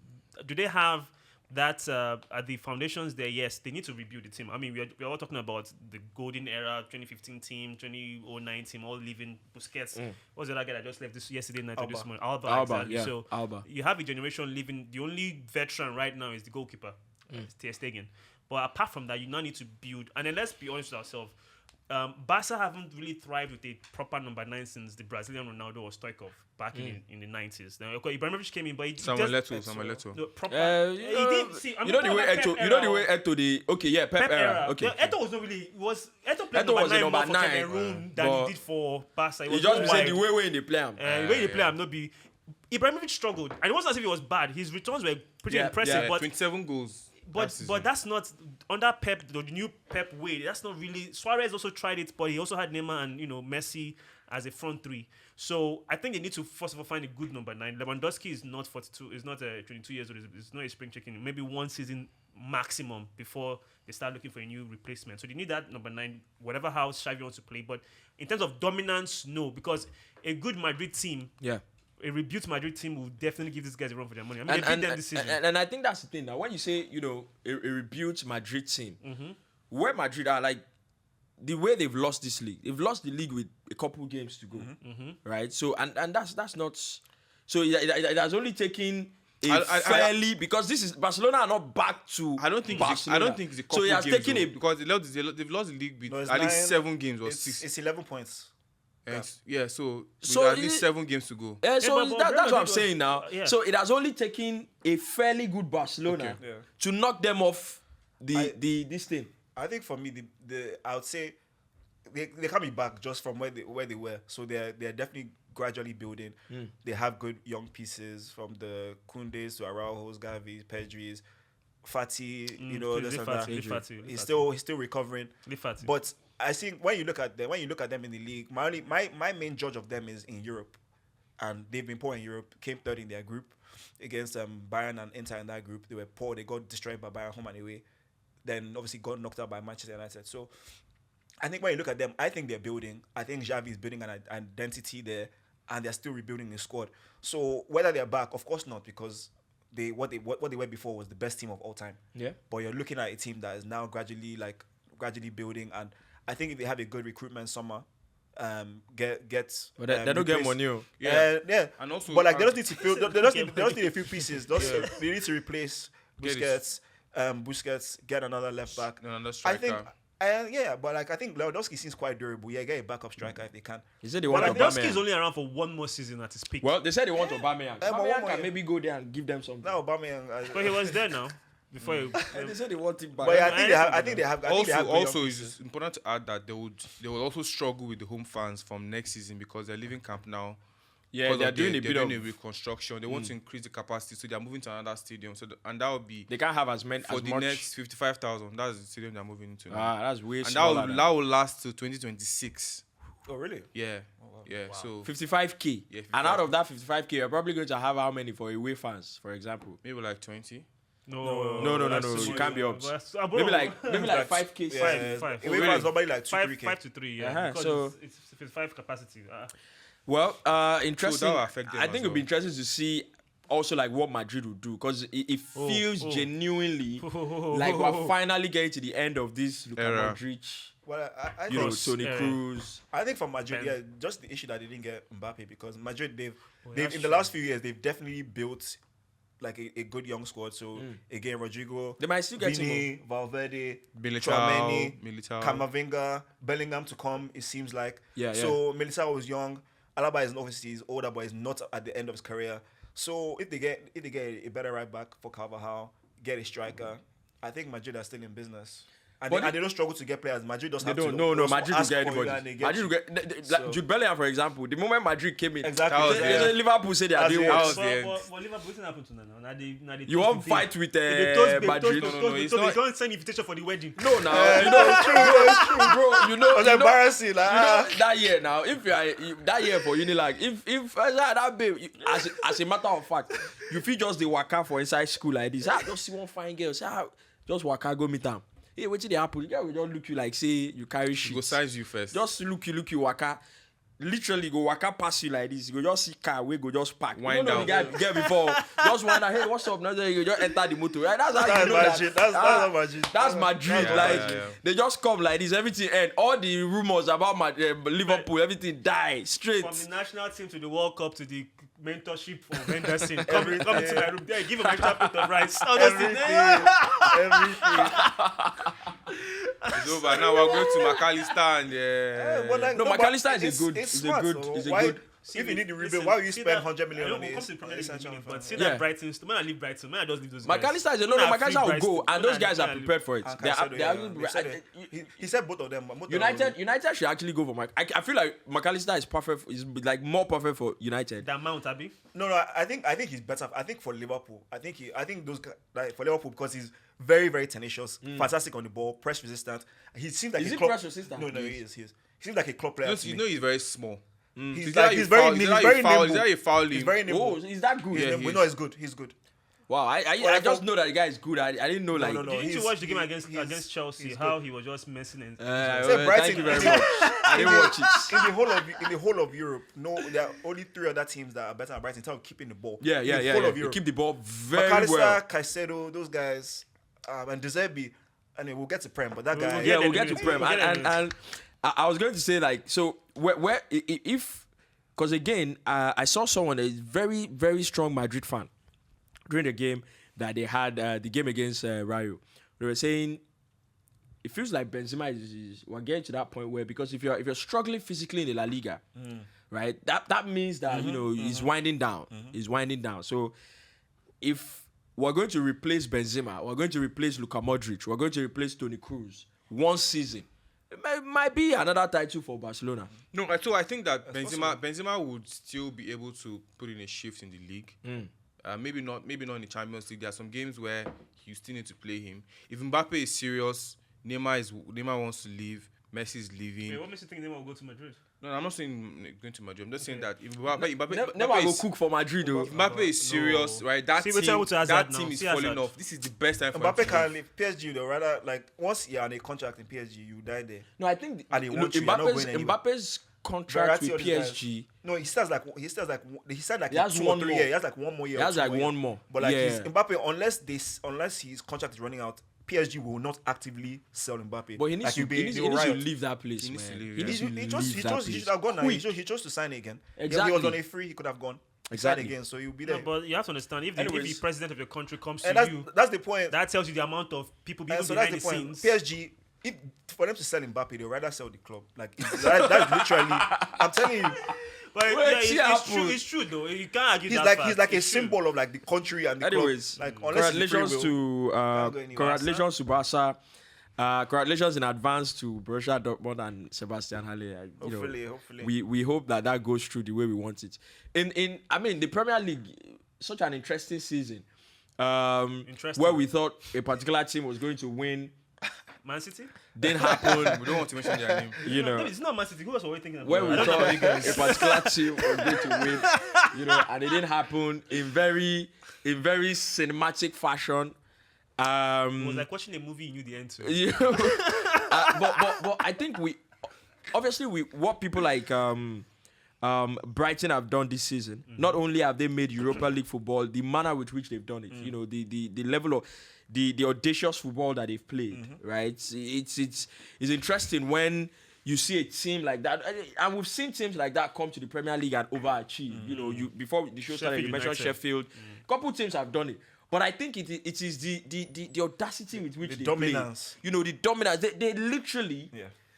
Do they have that at the foundations there? Yes, they need to rebuild the team. I mean, we're all talking about the golden era, 2015 team, 2009 team, all leaving Busquets. What was the other guy that just left this yesterday night or this morning? Alba, exactly. Yeah, so Alba. You have a generation leaving. The only veteran right now is the goalkeeper, Ter Stegen. But apart from that, you now need to build. And then let's be honest with ourselves. Barca haven't really thrived with a proper number 9 since the Brazilian Ronaldo or Stoichkov back in the 90s. Now, okay, Ibrahimovic came in, but he Samuel Leto. Proper. He did see. You know the way Eto the Pep era. Okay. Eto was not really. Eto played number 9 more for Cameroon than he did for Barca. He just said the way in the play him. The way they play him, not be. Ibrahimovic struggled, and it wasn't as if he was bad. His returns were pretty impressive. But 27 goals. But that's not under Pep, the new Pep way. That's not really. Suarez also tried it, but he also had Neymar and Messi as a front 3. So I think they need to first of all find a good number 9. Lewandowski is not 42. Is not 22 years old. It's not a spring chicken. Maybe 1 season maximum before they start looking for a new replacement. So they need that number 9, whatever house Xavi wants to play. But in terms of dominance, no, because a good Madrid team. Yeah. A rebuilt Madrid team will definitely give these guys a run for their money. I mean, they beat them this season. And I think that's the thing. Now, when you say, a rebuilt Madrid team, where Madrid are, like, the way they've lost this league, they've lost the league with a couple games to go, right? So, and that's not... So, it has only taken fairly... Because this is... Barcelona are not back to Barcelona. I don't think it's a couple games. So, it has taken because they've lost the league with at least 7 games or 6. It's 11 points. So at least 7 games to go. That's what I'm saying now. Yeah. So it has only taken a fairly good Barcelona to knock them off this thing. I think for me, I would say they can't be back just from where they were. So they're definitely gradually building. They have good young pieces from the Koundés to Araujo's, Gavi's, Pedri's, Fati. This and that. He's still recovering. But I think when you look at them in the league, my main judge of them is in Europe, and they've been poor in Europe. Came third in their group against Bayern and Inter in that group. They were poor. They got destroyed by Bayern home and away. Then obviously got knocked out by Manchester United. So I think when you look at them, I think they're building. I think Xavi is building an identity there, and they're still rebuilding the squad. So whether they're back, of course not, because what they were before was the best team of all time. Yeah. But you're looking at a team that is now gradually building, and I think if they have a good recruitment summer, they don't get money. And also, but they just need to fill. They just need a few pieces. They need to replace Busquets. Busquets, get another left back. Another striker. Yeah, but like I think Lewandowski seems quite durable. Yeah, get a backup striker if they can. He said they Well, want Lewandowski is Aubameyang. only around for one more season at his peak. Well, they said they want Aubameyang. but one Aubameyang more can year. maybe go there and give them something. No, Aubameyang. But he was there now. Before he, They said they want him back. But yeah, I think they have. Also, it's important to add that they will also struggle with the home fans from next season because they're leaving camp now. yeah, Because they're of doing a they're bit doing of. a reconstruction. They want to increase the capacity, so they're moving to another stadium. So and that will be They can't have as many for as the much. next 55,000. That's the stadium they're moving into now. That's way And smaller. that will last till 2026. Oh really? Yeah, yeah. So 55k. Yeah, And out of that 55k, you're probably going to have how many for away fans, for example? maybe like 20. No. that's You too can't be much. ups. But- Maybe like 5k. Yeah, Five. Away fans normally like 2-3k. 5 to 3, yeah. Uh-huh, Because so- it's 55 capacity. Well, interesting. So that will affect them I as think it'll be interesting to see also like what Madrid will do because it feels genuinely like we're finally getting to the end of this Luka Era. Modric, Well, I you know, think Toni Kroos. I think for Madrid, Ben. yeah, just the issue that they didn't get Mbappe because Madrid they've that's in the true. last few years they've definitely built like a good young squad. So again, Rodrigo, They might still get him. Vini, Valverde, Militao, Camavinga, Bellingham to come. It seems like Yeah, So Militao was young. Alaba is obviously he's older, but he's not at the end of his career. So if they get a better right back for Carvajal, get a striker, I think Madrid are still in business. And, But they don't struggle to get players. Madrid does They have don't. to. No. just Madrid will ask get for you anybody. and they get Madrid you. will get So- like Jude Bellingham, for example. The moment Madrid came in, Exactly. That was Yeah. it. Liverpool said they are That's doing it. what? was the end. But Liverpool, what happened to them now? Now they You won't fight with Madrid. it's They not- don't send invitation for the wedding. No, now you know it's true, bro. You know, It was embarrassing. You know that year now. If that year for Unilag, if that babe, as a matter of fact, you feel just the waka for inside school like this. Just see one fine girl. Say, just waka go meet them. Hey, what did they happen? The guy will just look you like say you carry shit. Go size you first. Just look you waka. Literally go waka past you like this. You go just see car, we go just park. Wind you know down. the guy before. Just wind down. Hey, what's up? Now you just enter the motor. Right? That's how That's you know Madrid. that. That's Madrid. That's Madrid. Yeah, like yeah. they just come like this. Everything end. All the rumors about Liverpool, everything die straight. From the national team to the World Cup to the mentorship of Henderson. Come to my room. There, give him an extra plate of rice. Everything. It's over. Now we're going to McAllister and But like, No, but McAllister is a it's- good- it's is a smart, good- though. is a Why- good- If you need the rebuild, why will you spend 100 million on We'll come this? to the Premier League in a minute, but see Yeah. that Brighton, when I leave Brighton, when I just leave those guys. McAllister is a When I McAllister free will Brighton, go, and when those guys when are I leave- prepared for it. And They are. Caicedo, They are. yeah. They said it. He said both of them. Both United should actually go for Mike. I feel like McAllister is perfect. Is like more perfect for United. The amount, Abi. No. I think he's better. I think for Liverpool. I think those guys, like for Liverpool because he's very very tenacious, fantastic on the ball, press resistant. He seems like Is a he club. press resistant? No, he is. He seems like a club player. to you me. know he's very small. He's Is like that he's you very foul- he's is that very you foul- nimble. is that you foul He's him? very nimble. Oh, is that good? He's Yeah, nimble. he No, is. he's good. He's good. Wow, I just know that the guy is good. I didn't know like. no. Didn't you he's- watch the game he's- against Chelsea? he's How he was just messing and Say Brighton- Thank you very much. I didn't watch it. in the whole of Europe, no, there are only 3 other teams that are better than Brighton in terms of keeping the ball. Yeah. In the whole of They Europe. keep the ball very McAllister, well. Caicedo, those guys, and De Zerbi. I mean, we'll get to Prem, but that We'll guy. get Yeah, there we'll in a get to minute. Prem. We'll get there in a And I was going to say like, so where if because again, I saw someone that is very very strong Madrid fan during the game that they had the game against Rayo. They were saying it feels like Benzema is we're getting to that point where because if you're struggling physically in the La Liga, right, that means that you know he's winding down. He's winding down. So if we're going to replace Benzema, we're going to replace Luka Modric, we're going to replace Toni Kroos one season. It might be another title for Barcelona. No, so I think that Benzema would still be able to put in a shift in the league. Maybe not in the Champions League. There are some games where you still need to play him. If Mbappe is serious, Neymar wants to leave, Messi is leaving. Wait, what makes you think they will go to Madrid? No, I'm not saying going to Madrid. I'm just saying that if Mbappe Never go cook for Madrid though. Mbappe is serious, right? That See, we're able to Hazard that now. team is See falling Hazard. off. This is the best time for him Mbappe to can leave. leave PSG, though. Rather, like, once you're on a contract in PSG, you die there. No, I think And they want you, you're not going anywhere. Mbappe's contract Verratti with or these guys. PSG. No, he said like He has 2 or one 3 more. years. He has like 1 more year. He has or 2 like more one years. more. But like Yeah. he's Mbappe, unless his contract is running out, PSG will not actively sell Mbappe. But he needs Like, to, he'll be- he needs, they he will needs to riot. leave that place, He needs man. to leave, He yeah. needs to He leave chose that he should place. have gone now. Quick. He chose to sign again. Exactly. If he was on a free, he could have gone. He Exactly. signed again, so he'll be No, there. but you have to understand if the Anyways. president of your country comes And to you, that's the point. that tells you the amount of people And behind so that's the the point. scenes. PSG if for them to sell Mbappe, they'd rather sell the club. Like that's literally. I'm telling you, But Wait, yeah, it's true. It's true though. You can't argue he's that like fact. he's like a It's true. symbol of like the country and the Anyways, club. Like unless it's free will. congratulations to Barca. Congratulations in advance to Borussia Dortmund and Sebastian Halle. Hopefully. We hope that goes through the way we want it. I mean, the Premier League, such an interesting season. Where we thought a particular team was going to win, Man City. didn't happen. We don't want to mention their name. You know, No, it's not Man City. Who else were we thinking about? where we I don't know thought about you guys. a particular team was going to win, and it didn't happen in very cinematic fashion. It was like watching a movie you knew the end to. But I think what people like Brighton have done this season. Not only have they made Europa League football, the manner with which they've done it, the level of the audacious football that they've played, right? It's interesting when you see a team like that, and we've seen teams like that come to the Premier League and overachieve. Before the show started, you mentioned Sheffield. Couple teams have done it. But I think it is the audacity with which they dominance. play. The dominance.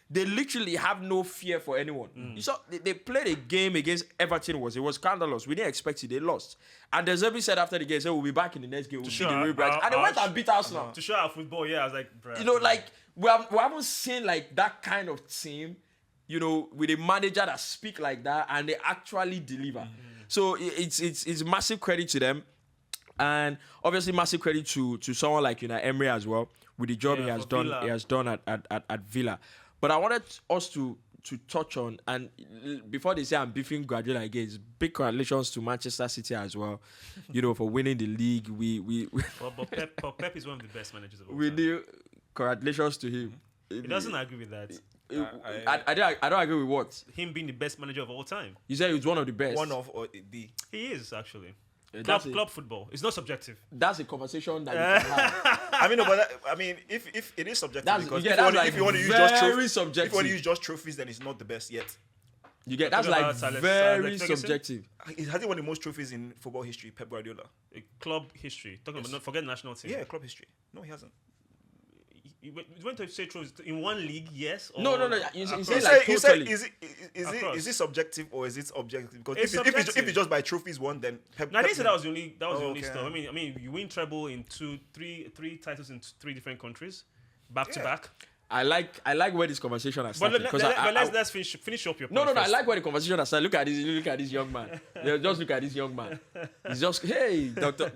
They literally have no fear for anyone. You saw they played a game against Everton. It was scandalous. We didn't expect it. They lost. And Deserbi said after the game, "We'll be back in the next game. We'll see the real Brighton." And they went and beat Arsenal. To show our football, yeah, I was like, bruh. We haven't seen like that kind of team, with a manager that speak like that and they actually deliver. So it's massive credit to them. And obviously, massive credit to someone like Emery as well with the job he has done. Villa. He has done at Villa. But I wanted us to touch on, and before they say I'm beefing Guardiola again, it's big congratulations to Manchester City as well, for winning the league. But Pep is one of the best managers of all We time. do congratulations to him. He doesn't agree with that. I don't agree with what Him being the best manager of all time. you said. He was one of the best. One of or the He is actually. That's Club football. It's not subjective. That's a conversation that you can have. if it is subjective, That's- because yeah, that's if you want to use very just trophies, subjective. if you want to use just trophies, then it's not the best yet. You get that's Talking like about very Alex Ferguson? subjective. Has he won the most trophies in football history? Pep Guardiola. Club history. Talking about, not forget national team. Yeah, club history. No, he hasn't. You went to say trophies in one league, yes? Or No. You across? say like You totally. said is it subjective or is it objective? Because It's if it's subjective. just by trophies won, then Pep. No, I didn't say Pep- that was the only okay. stuff. I mean, you win treble in three titles in three different countries, back to back. I like where this conversation has But started. Because let's finish up your No, point I first. like where the conversation has started. Look at this young man. Yeah, just look at this young man. He's just, hey, doctor,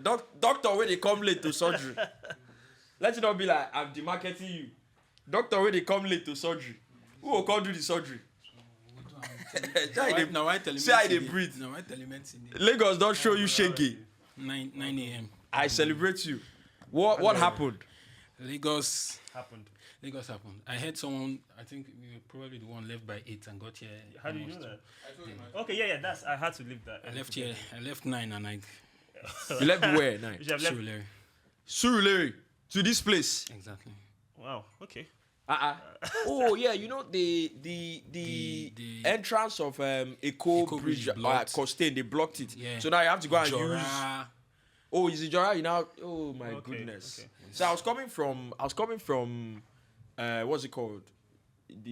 when they come late to surgery. Let it not be like, I'm demarketing you. Doctor, when they come late to surgery. Who will come do the surgery? See how they breathe. Lagos don't show you shaky. 9 a.m. I celebrate you. What happened? Lagos happened. happened. I heard someone, I think we were probably the one left by 8 and got here. How do you know almost- that? Okay, yeah. I had to leave that. I left 9 and I You left where? Nine. You should have left. Surulere. Surulere. To this place. Exactly. Wow. Okay. Oh yeah, the entrance of Eco Bridge blocked. Costain, they blocked it. Yeah. So now you have to go and use. Jora. Oh, is it Jora? Oh my Okay, goodness. okay. So I was coming from what's it called?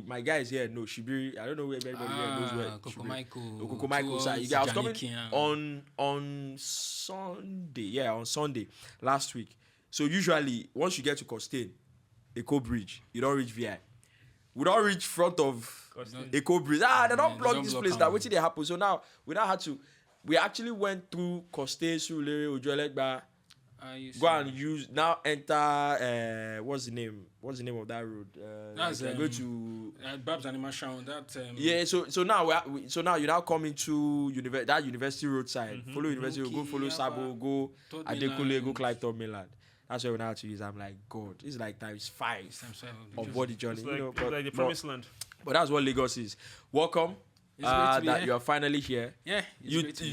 My guy is here. No, Shibiri. I don't know where everybody here knows where. Kokomaiko. Michael. So I was coming on Sunday. Yeah, on Sunday last week. So usually once you get to Costain, Eco Bridge, you don't reach VI. We don't reach front of Eco Bridge. They don't block this place. That waiting they happen. So now we actually went through Costain, Surulere, Ojuelegba. Go and enter. What's the name of that road? That's go to Babs Animation. That yeah. So now you now come into that University Road side. Follow University Road. Go follow Sabo. Go Third Adekunle. Mainland. Go Clifton Mainland. That's where we now have to use. I'm like, God, this is like times 5 of body journey. It's like the promised land. But that's what Lagos is. Welcome. It's great to be That here. you are finally here. Yeah.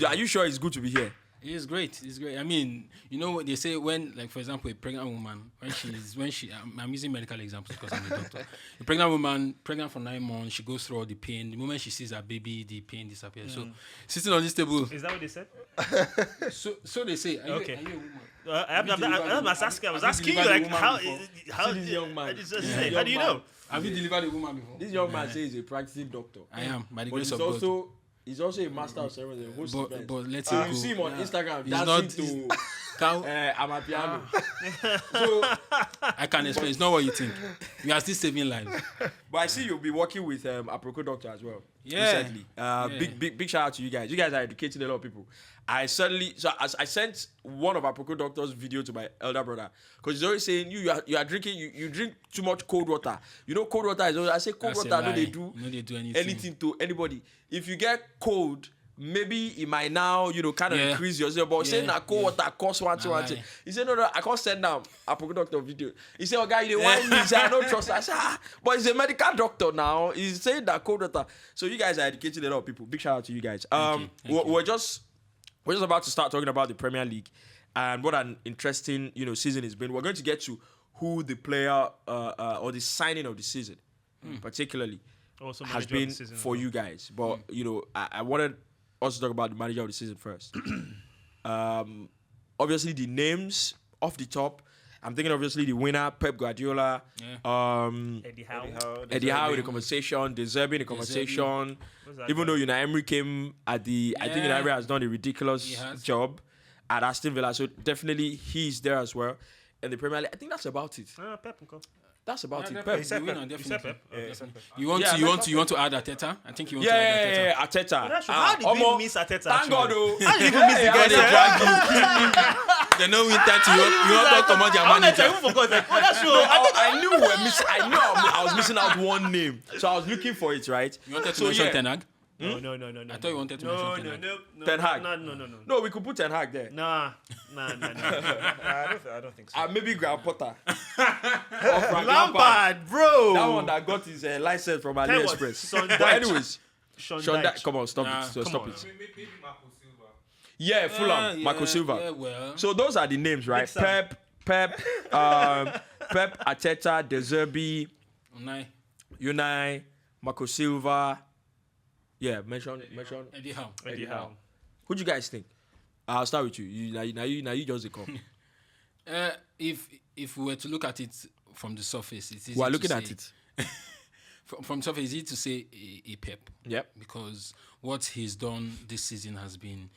Are you sure it's good to be here? It's great. It's great. I mean, you know what they say when, like, for example, a pregnant woman, I'm using medical examples because I'm a doctor. A pregnant woman, pregnant for 9 months, she goes through all the pain. The moment she sees her baby, the pain disappears. So, sitting on this table. Is that what they said? So they say, are you a woman? I was asking you, like, how See this young man. How do you know? Have you delivered a woman before? This young man says he's a practicing doctor. I am, by the But grace he's of God. he's also a master of ceremonies. But let's So go. you see him on Instagram He's dancing not- to Amapiano. So, I can explain. It's not what you think. We are still saving lives. but I see you'll be working with Aproko Doctor as well. Yeah. Recently. Big shout out to you guys. You guys are educating a lot of people. I sent one of Aproko Doctor's video to my elder brother because he's always saying you are drinking you drink too much cold water. You know cold water is always, I say cold That's a water lie. they do anything. anything to anybody. If you get cold, maybe it might now kind of increase yourself. But saying that cold water costs one thing. He said no, I can't send down Aproko Doctor video. He said, oh guy, you want me? He said I don't trust. I said but he's a medical doctor now. He's saying that cold water. So you guys are educating a lot of people. Big shout out to you guys. Thank you. We're just about to start talking about the Premier League and what an interesting season it's been. We're going to get to who the player or the signing of the season, particularly, Also has manager of been the season for as well. you guys. But I wanted us to talk about the manager of the season first. Obviously, the names off the top. I'm thinking obviously the winner, Pep Guardiola. Eddie Howe. Eddie Howe in the conversation, De Zerbi in the conversation. Even though Unai Emery came at the, I think Unai Emery has done a ridiculous job at Aston Villa, so definitely he's there as well. And the Premier League, I think that's about it. Pep. That's about it. Pep. Pep. You said Definitely. Pep. You want to add Arteta? I think you want to Yeah, add Arteta. Arteta. How did we miss Arteta? Thank God, though. How did we miss the guy? They drag you. They know winter to you want to come on their I manager. even forgot. Like, that's true. I knew I was missing out one name, so I was looking for it. Right? You wanted to mention Ten Hag? No. I thought you wanted to mention Ten Hag. Ten Hag. No. No, we could put Ten Hag there. Nah. I don't think so. Maybe Graham Potter. Lampard, bro. That one that got his license from Tell you what, AliExpress. Sean But Dyche. anyways, Sean Sean Dyche. come on, stop Nah, it. So come stop on. it. Maybe Marco Silva. Yeah, Fulham, Marco Silva. Yeah, well. So those are the names, right? Big Sam. Pep, Arteta, De Zerbi, Unai, Marco Silva. Yeah, mention. Eddie Howe. Eddie Howe. Who do you guys think? I'll start with you. Now you just come. If we were to look at it from the surface, it's easy We are to looking say, at it. From the surface, it's easy to say a Pep. Yep. Because what he's done this season has been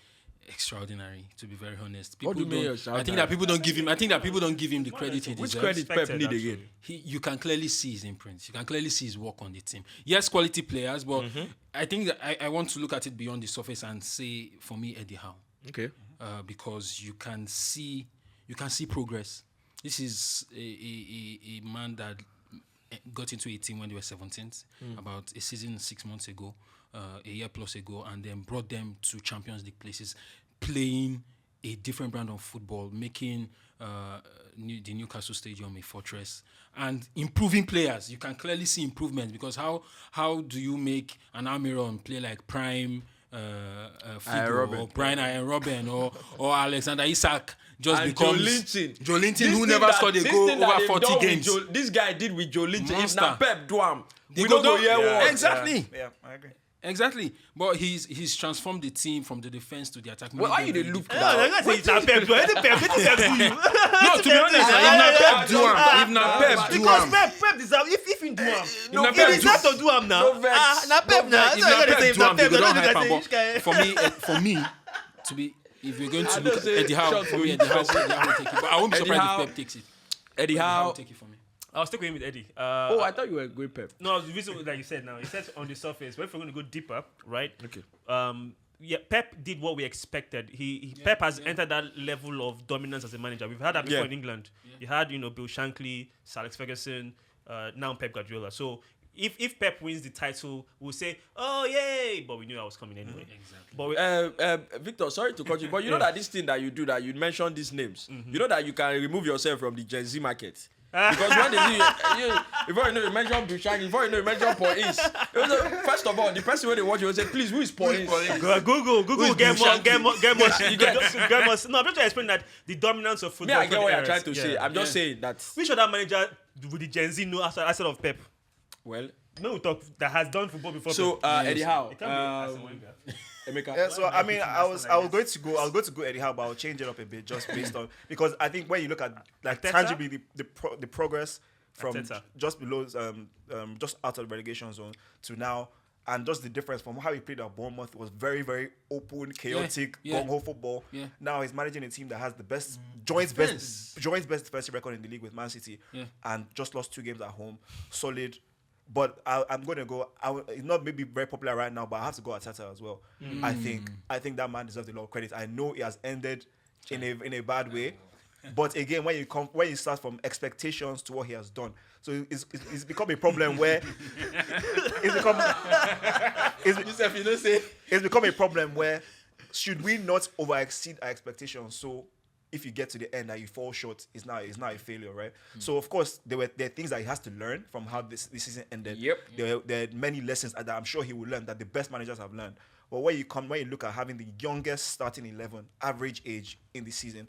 extraordinary, to be very honest. What do you mean I think extraordinary? that people don't give him the credit he Which deserves. credit Pep Expected, need actually. again? You can clearly see his imprints. You can clearly see his work on the team. Yes, quality players, but I think that I want to look at it beyond the surface and say, for me, Eddie Howe, Okay. because you can see progress. This is a man that got into a team when they were 17th, about a season 6 months ago, a year plus ago, and then brought them to Champions League places, playing a different brand of football, making the Newcastle Stadium a fortress, and improving players. You can clearly see improvement because how do you make an Almiron play like Prime Figo or Brian Iron Robin or Alexander Isak just And becomes Joe Linton, who never scored a goal over 40 games. This guy did with Joe Linton. If Monster. not Pep do am, They we go don't go down. hear Yeah. what. Exactly. Yeah, I agree. Exactly, but he's transformed the team from the defense to the attack. Well, why you Making dey them look really down? I'm gonna say it's a Pep. What did Pep do you? No, to be honest, if na Pep do am, if na Pep do Because am, Pep deserve if he do am. No, He Pep deserve to do am now. No vex. Na Pep now. if na Pep do am, they go down hype am. But for me, to be, if you're going to I look don't at say Eddie Howe, shots for go me, into Eddie Howe will take it. But I won't be Eddie surprised Howe- if Pep takes it. Eddie Howe Howe. will take it for me. I'll stick with him with Eddie. Oh, I thought you were going Pep. No, the reason that you said now, you said on the surface, but if we're going to go deeper, right? Okay. Yeah, Pep did what we expected. Pep has entered that level of dominance as a manager. We've had that before in England. You had, Bill Shankly, Sir Alex Ferguson, now Pep Guardiola. So if Pep wins the title, we'll say, oh, yay! But we knew I was coming anyway. Exactly. But we, Victor, sorry to cut you, but you know that this thing that you do, that you mention these names, you know that you can remove yourself from the Gen Z market. Because when before you know, you mention Bushani, before you know, you mention Paul Ince. First of all, the person when they watch you will say, please, who is Paul Ince? Google, get more. No, I'm just trying to explain that the dominance of football. I get what you're trying to say. I'm just saying that. Which other manager would the Gen Z know outside of Pep? Well, No, we talk that has done football before. so Eddie Howe. It can't be Arsene Wenger. Emeka. Yeah, so I mean, I was going to go Eddie Howe, but I'll change it up a bit just based on because I think when you look at like Arteta? tangibly the progress from Arteta. just below just out of the relegation zone to now, and just the difference from how he played at Bournemouth was very very open, chaotic, gung ho football. Yeah. Now he's managing a team that has the best joint best defensive record in the league with Man City, and just lost 2 games at home, solid. But I'm going to go. It's not maybe very popular right now, but I have to go Arteta as well. I think that man deserves a lot of credit. I know it has ended in a bad way, but again, when you start from expectations to what he has done, so it's become a problem where it's become a problem where should we not over exceed our expectations? So if you get to the end and you fall short, it's now a failure, right? So of course there are things that he has to learn from how this season ended. Yep. There are many lessons that I'm sure he will learn that the best managers have learned. But when you look at having the youngest starting 11 average age in the season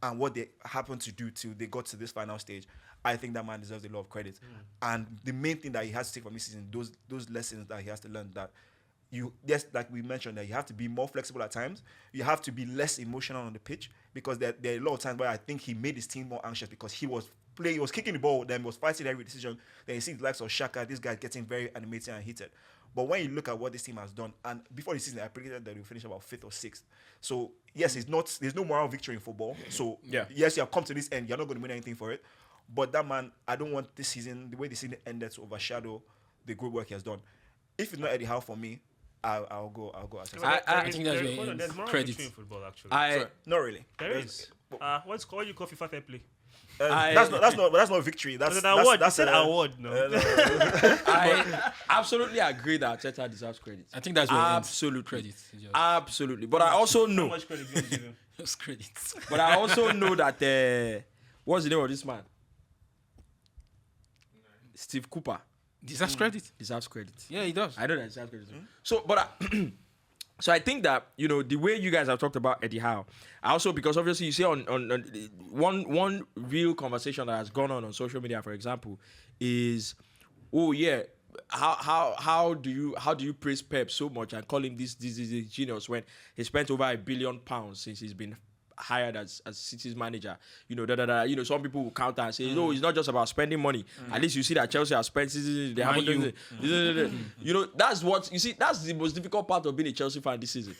and what they happened to do till they got to this final stage, I think that man deserves a lot of credit. And the main thing that he has to take from this season, those lessons that he has to learn, that like we mentioned, that you have to be more flexible at times. You have to be less emotional on the pitch because there are a lot of times where I think he made his team more anxious because he was kicking the ball, then was fighting every decision. Then you see the likes of Xhaka, this guy getting very animated and heated. But when you look at what this team has done, and before the season, I predicted that they'll finish about 5th or 6th. So yes, there's no moral victory in football. So yes, you have come to this end, you're not going to win anything for it. But that man, I don't want this season, the way the season ended, to overshadow the good work he has done. If it's not Eddie Howe for me, I'll go. I think that's where there's more credit. in football actually. Not really. There is. What you call FIFA fair play? That's not victory. That's an award. That's an award. No. I absolutely agree that Arteta deserves credit. I think that's where absolute credit. Absolutely. But I also know. How much credit do you give him? Just credit. But I also know that what's the name of this man? Steve Cooper Deserves credit. deserves credit. Yeah, he does. I know that he deserves credit. So, but so I think that the way you guys have talked about Eddie Howe, I also, because obviously you see on one real conversation that has gone on social media, for example, is how do you praise Pep so much and call him this genius when he spent over £1 billion since he's been hired as City's manager? Some people will counter and say, no, it's not just about spending money. At least you see that Chelsea has spent. They haven't done. That's what you see. That's the most difficult part of being a Chelsea fan this season.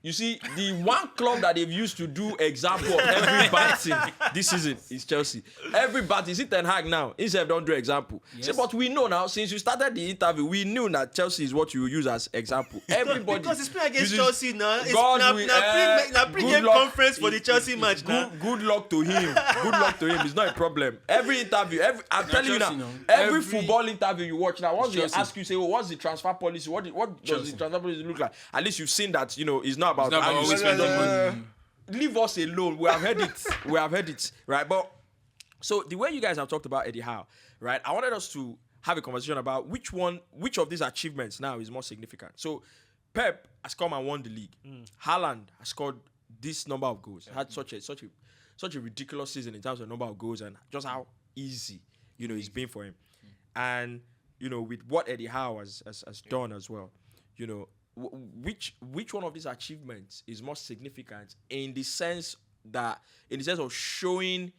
You see, the one club that they've used to do example of every bad thing this season is Chelsea. Every bad thing. See Ten Hag now. Instead don't do example. Yes. See, but we know now, since you started the interview, we knew that Chelsea is what you use as example. Everybody. Because it's playing against Chelsea now. It's God pre-game conference for the Chelsea match now. Good luck to him. Good luck to him. It's not a problem. Every interview, I'm telling you now, every football interview you watch now, once they ask you, say, what's the transfer policy? What does the transfer policy look like? At least you've seen that, it's not about how you spend money. Leave us alone. We have heard it. Right? But so the way you guys have talked about Eddie Howe, right? I wanted us to have a conversation about which of these achievements now is more significant. So Pep has come and won the league. Haaland has scored this number of goals. Had such a ridiculous season in terms of number of goals and just how easy it's been for him. And with what Eddie Howe has done as well, which one of these achievements is more significant in the sense of showing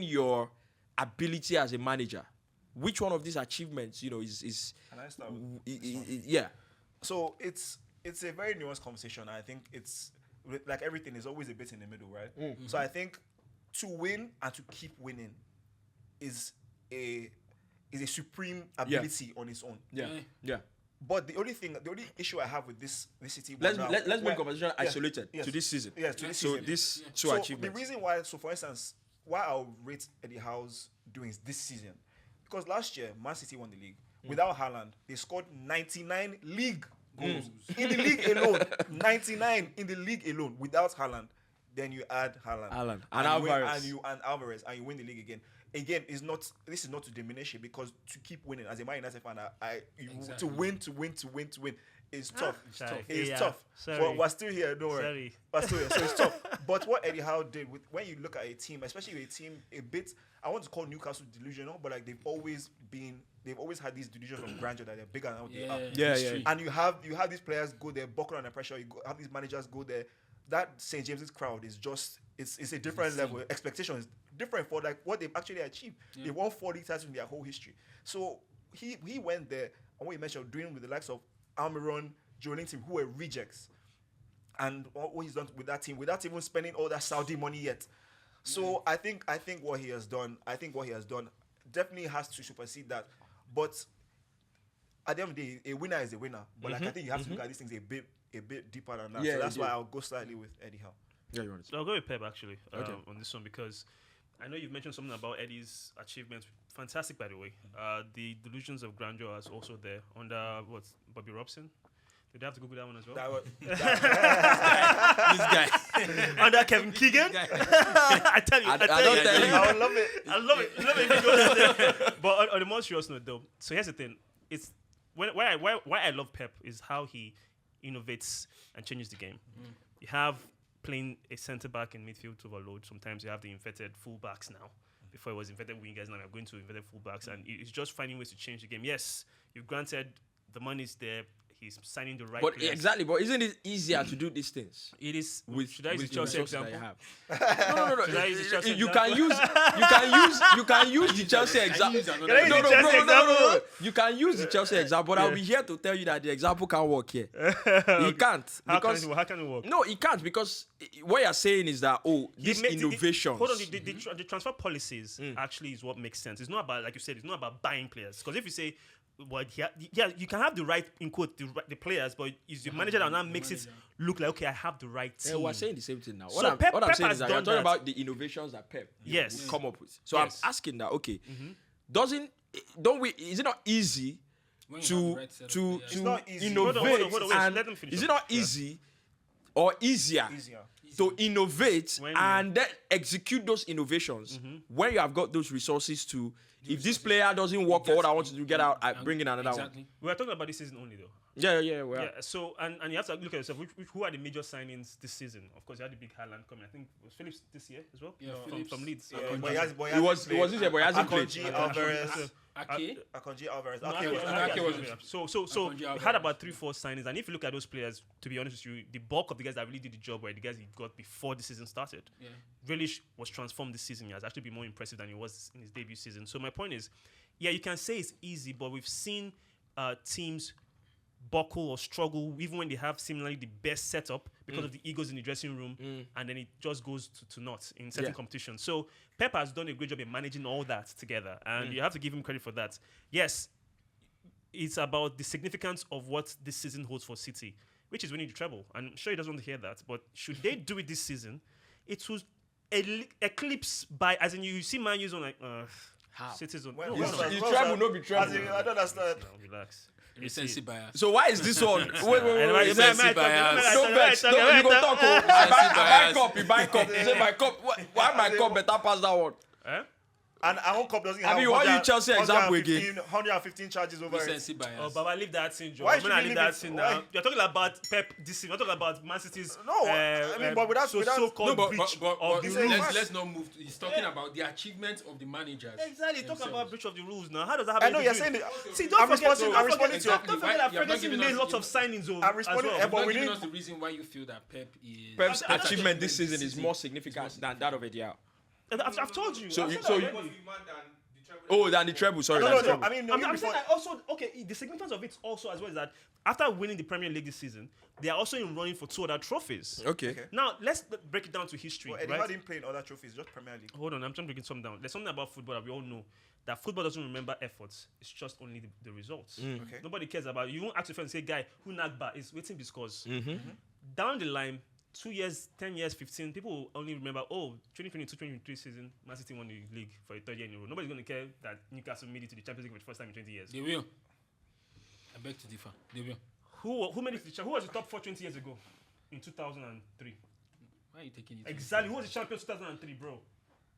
your ability as a manager? Which one of these achievements is Can I start yeah. So it's a very nuanced conversation. I think it's like everything is always a bit in the middle, right? Mm-hmm. So I think to win and to keep winning is a supreme ability on its own. Yeah. But the only issue I have with this City, let's make conversation isolated to this season. Yes, to this so season. These two achievements. The reason why, for instance, why I'll rate Eddie Howe's doings this season, because last year Man City won the league without Haaland. They scored 99 league goals in the league alone. 99 in the league alone without Haaland. then you add Haaland, And you win- Alvarez. and Alvarez, and you win the league again. Again, this is not to diminish it, because to keep winning as a Man United fan, to win is tough. It's tough. Sorry. But we're still here. Don't worry. Sorry. We're still here, so it's tough. But what Eddie Howe did when you look at a team, especially a team a bit, I want to call Newcastle delusional, but like they've always had these delusions of grandeur that they're bigger than what they are. Yeah. And you have these players go there, buckle under pressure. Have these managers go there. That St. James's crowd is just it's a different level. Expectation is different for like what they've actually achieved. They won 40 titles in their whole history. So he went there, and what you mentioned, doing with the likes of Almiron, Joelinton, who were rejects, and what he's done with that team without even spending all that Saudi money yet. So I think what he has done, definitely has to supersede that. But at the end of the day, a winner is a winner. But like I think you have to look at these things a bit deeper than that. Yeah, so that's you why do. I'll go slightly with Eddie Howe. Yeah, you want So I'll go with Pep actually Okay. on this one, because I know you've mentioned something about Eddie's achievements. Fantastic, by the way. The delusions of grandeur is also there under Bobby Robson. Did they have to Google that one as well? This guy. Under Kevin Keegan. I tell you. I don't tell you. I would love it. I love it. If he goes there. But on the more serious note, though, so here's the thing: it's why I love Pep is how he innovates and changes the game. You have playing a centre back in midfield to overload. Sometimes you have the inverted fullbacks now. Before it was inverted wingers, now we're going to inverted fullbacks, and it's just finding ways to change the game. Yes, you've granted the money's there. He's signing the right But players. exactly, but isn't it easier to do these things? It is. With Should I use the the Chelsea resources that example? you have. No. Should I use the Chelsea You example? can use the Chelsea example. Can I use the Chelsea No. You can use the Chelsea example, but I'll be here to tell you that the example can't work here. He can't How because can it work? no, he can't because what you're saying is that this innovations. Hold on, the transfer policies actually is what makes sense. It's not about, like you said, it's not about buying players. Because if you say, well, you can have the right, in quote, the players, but it's the manager that now makes it look like, okay, I have the right team. Yeah, we're saying the same thing now. So What Pep I'm saying has is that you're done talking that. about the innovations that Pep Yes. will come up with. So Yes. I'm asking that, okay, is it not easy When you have to the right set of players. It's not easy. innovate? Hold on, wait, and let them finish is up. it not easy or easier to innovate When and then execute those innovations when you have got those resources to? If this player doesn't work for what I want to do, get out, I bring in another Exactly. We are talking about this season only, though. one. Yeah. Yeah, so and you have to look at yourself. Who are the major signings this season? Of course, you had the big Haaland coming. I think it was Phillips this year as well. Yeah, from Phillips. Leeds. Yeah, but It was this year, but he hasn't played. Akanji, Alvarez. Ake? Akanji, Alvarez. No, Ake was- Ake was- So Akanji we Alvarez. had about 3-4 signings, and if you look at those players, to be honest with you, the bulk of the guys that really did the job were the guys he got before the season started. Yeah. Grealish was transformed this season. He has actually been more impressive than he was in his debut season. So my point is, yeah, you can say it's easy, but we've seen teams buckle or struggle even when they have seemingly the best setup because of the egos in the dressing room, and then it just goes to naught in certain competitions. So Pep has done a great job in managing all that together, and you have to give him credit for that. Yes, it's about the significance of what this season holds for City, which is winning the treble. And I'm sure he doesn't want to hear that, but should they do it this season, it will eclipse by, as in you see Man U's on like, City's on. Well, no, well, no, well, His well, treble well, no be treble. as in, I don't understand. no, relax. Recency bias. So why is this one? Wait. Recency bias. No vex. No, you go talk. I buy cup. You buy cup. You say my cup. Why my cup better pass that one? Eh? And our own cup doesn't I have mean, why you 100 Chelsea example again? 115 charges over it. Recency bias. Oh, Baba, leave that scene, Joe. Why I'm should gonna we leave leave that it? scene Why? now. You're talking about Pep this season. You're talking about Man City's. No, I mean, but without- so-called No, breach but of the He's rules. saying- let's not move. He's talking about the achievements of the managers. Exactly, talk about breach of the rules now. How does that have I know anything you're to do saying with- it. See, don't I'm forget responding- I'm responding to your- Don't forget that You have not Ferguson given made us lots the- of signings. I'm responding- as well. but But we we didn't- us the reason why you feel that Pep is Pep's I don't- achievement this season is more significant than that of Eddie Howe. I've told you. So I've you- said so that you- already. Oh, than the treble. Sorry, No, than the no, treble. I mean, no, I'm before- saying that also, okay, the significance of it also as well is that after winning the Premier League this season, they are also in running for 2 other trophies. Okay. Now, let's break it down to history, Well, Eddie Howe right? didn't play in other trophies, just Premier League. Hold on, I'm trying to break something down. There's something about football that we all know, that football doesn't remember efforts. It's just only the results. Okay. Nobody cares about you. Won't ask your friend and say, guy, who Nagba is waiting because down the line, 2 years, 10 years, 15, people will only remember, 2022-2023 season, Man City won the league for a 3rd year in a row. Nobody's going to care that Newcastle made it to the Champions League for the first time in 20 years. They will. I beg to differ. They will. Who made it to the Who was the top 4 20 years ago in 2003? Why are you taking it? Exactly. Who was the champion 2003, bro?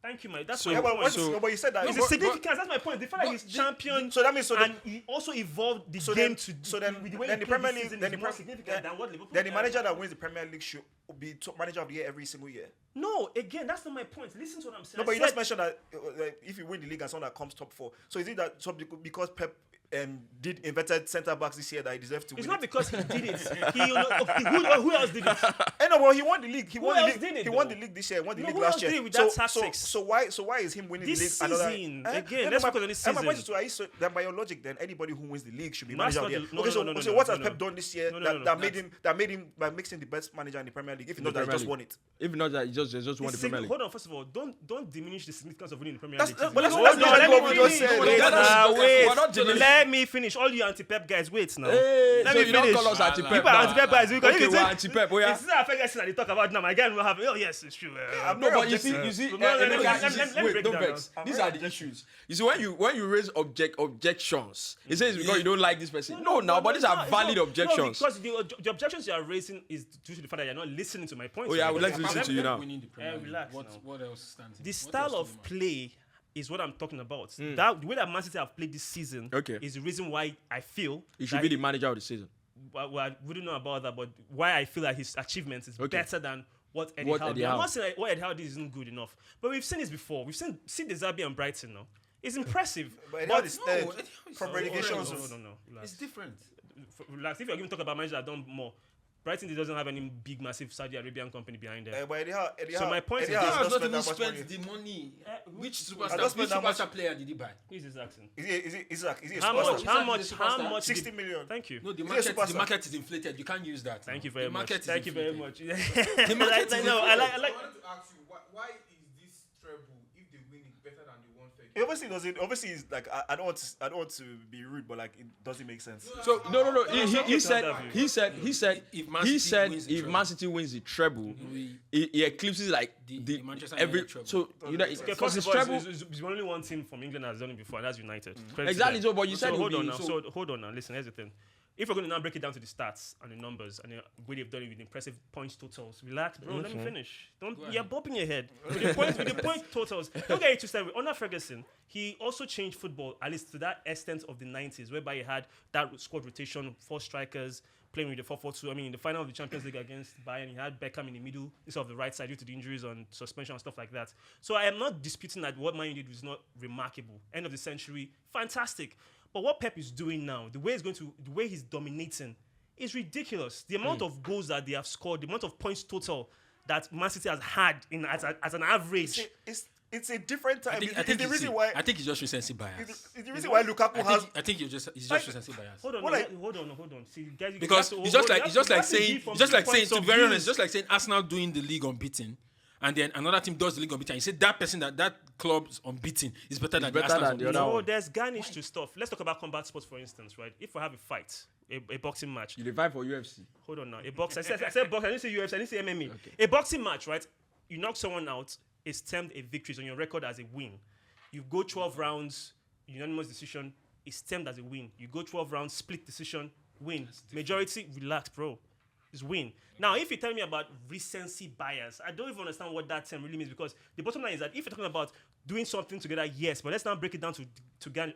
Thank you, mate. That's So- my Yeah, but, point. but you said that. It's a significance. That's my point. The fact that he's champion, So that means and he also evolved the game to. then with the way then he the played Premier this League season then is the more Prem- significant than what Liverpool. then the manager that wins the Premier League should be top manager of the year every single year. No, again, that's not my point. Listen to what I'm saying. No, I but you said- just mentioned that if you win the league and someone that comes top 4, so is it that because Pep did inverted centre backs this year that he deserves to It's win? not because he did it. Who else did it? No, but he won the league. He Who won the else league. did it, He won though? the league this year. Won the No, league who last else year. did it with that tactics? So why is him winning This the league season, again, let's focus on this And my season. point is then by your logic, then anybody who wins the league should be No, that's manager of not the the- year. no, Okay, no, so no, what has no, Pep no. done this year No, no, no, that made him by mixing the best manager in the Premier League? If not that he Premier just League. won it. If not that, he just won the Premier League. Hold on, first of all, don't diminish the significance of winning the Premier That's League. but season. that's Hold what on, that's let what me we just finish. said. Wait, That's- wait. we're not diminishing. Let me finish. All you anti-Pep guys, wait now. Hey, Let so me you don't finish. call us anti-Pep. People are anti-Pep guys. Because Okay, if we're it's anti-Pep. Oh, yeah. It's not Ferguson that they talk about now. My guy will have. Oh yes, it's true. I'm No, very but you see, No, let me wait, break don't down vex. These are the issues. You see, when you raise objections, it says because you don't like this person. No, but these are valid objections. No, because the objections you are raising is due to the fact that you're not listening to my point. Oh, yeah, I would like to listen to you now. Winning the Premier League. relax now. What else stands? The style of play is what I'm talking about. That the way that Man City have played this season Okay. is the reason why I feel He should be the manager of the season. well, I wouldn't know about that, but why I feel that his achievements is Okay. better than what Eddie What Howe Eddie did. I'm Howe. not saying that what Eddie Howe did isn't good enough, but we've seen this before. We've seen the Zabi and Brighton now. It's impressive. But Eddie But- Howe is third No, Eddie Howe is from not- relegation. No, to- no, relax. It's different. Relax. If you're going to talk about managers that have done more, Brighton doesn't have any big, massive Saudi Arabian company behind them. But Eddie Howe, So my point Eddie is Howe He has has not not even spent that much spent money. the money. Which I don't superstar? spend Which that much- superstar player did he buy? Who is this accent? Is he a How superstar? much? Is How that much? the How superstar? much? 60 million. Thank you. No, the Is he a market. superstar? The market is inflated. You can't use that. Thank now. you very The much. market is Thank you very inflated. much. The market is No, I like. I wanted to ask you, why is this treble, if they win it, better than the one fair? It obviously doesn't. Obviously, it's like I don't want to be rude, but like it doesn't make sense. So no. He said If Man City wins the if treble. Man City wins the treble, We- he eclipses like The the Manchester every. United treble. So you know, Okay, because first his of all, treble. it's only one team from England that has done it before, and that's United. Credit to Exactly. them. So, but you said it hold would on be- now. so- So hold on now. Listen, here's the thing. If we're going to now break it down to the stats and the numbers and the way they've done it with impressive points totals, relax, bro. Let me finish. You're bopping your head with the point totals. Don't get it twisted. Under Ferguson, he also changed football at least to that extent of the 90s, whereby he had that squad rotation, 4 strikers playing with the 4-4-2. I mean, in the final of the Champions League against Bayern, he had Beckham in the middle instead of the right side due to the injuries and suspension and stuff like that. So I am not disputing that what Man U did was not remarkable. End of the century, fantastic. But what Pep is doing now, the way he's dominating, is ridiculous. The amount of goals that they have scored, the amount of points total that Man City has had as an average. It's a different time. I think It's the it's reason the- why. I think it's just recency bias. It's the reason why Lukaku has. I think it's just recency bias. Hold on, Well, like- hold on. See, guys, you Because have to- it's just hold- like you have to saying give from to points be of very views. honest, just like saying Arsenal doing the league unbeaten, and then another team does the league unbeaten. You say that person that club's unbeaten is better than better Arsenal's than the unbeaten. other No, one. there's garnish to stuff. Let's talk about combat sports, for instance, right? If we have a fight, a boxing match. You fight for UFC. Hold on now. A box. I said box. I didn't say UFC. I didn't say MMA. A boxing match, right? You knock someone out. It's termed a victory. It's on your record as a win. You go 12 rounds, unanimous decision. It's termed as a win. You go 12 rounds, split decision, win. Majority, relax, bro. It's win. Now, if you tell me about recency bias, I don't even understand what that term really means, because the bottom line is that if you're talking about doing something together, yes, but let's now break it down to Gan.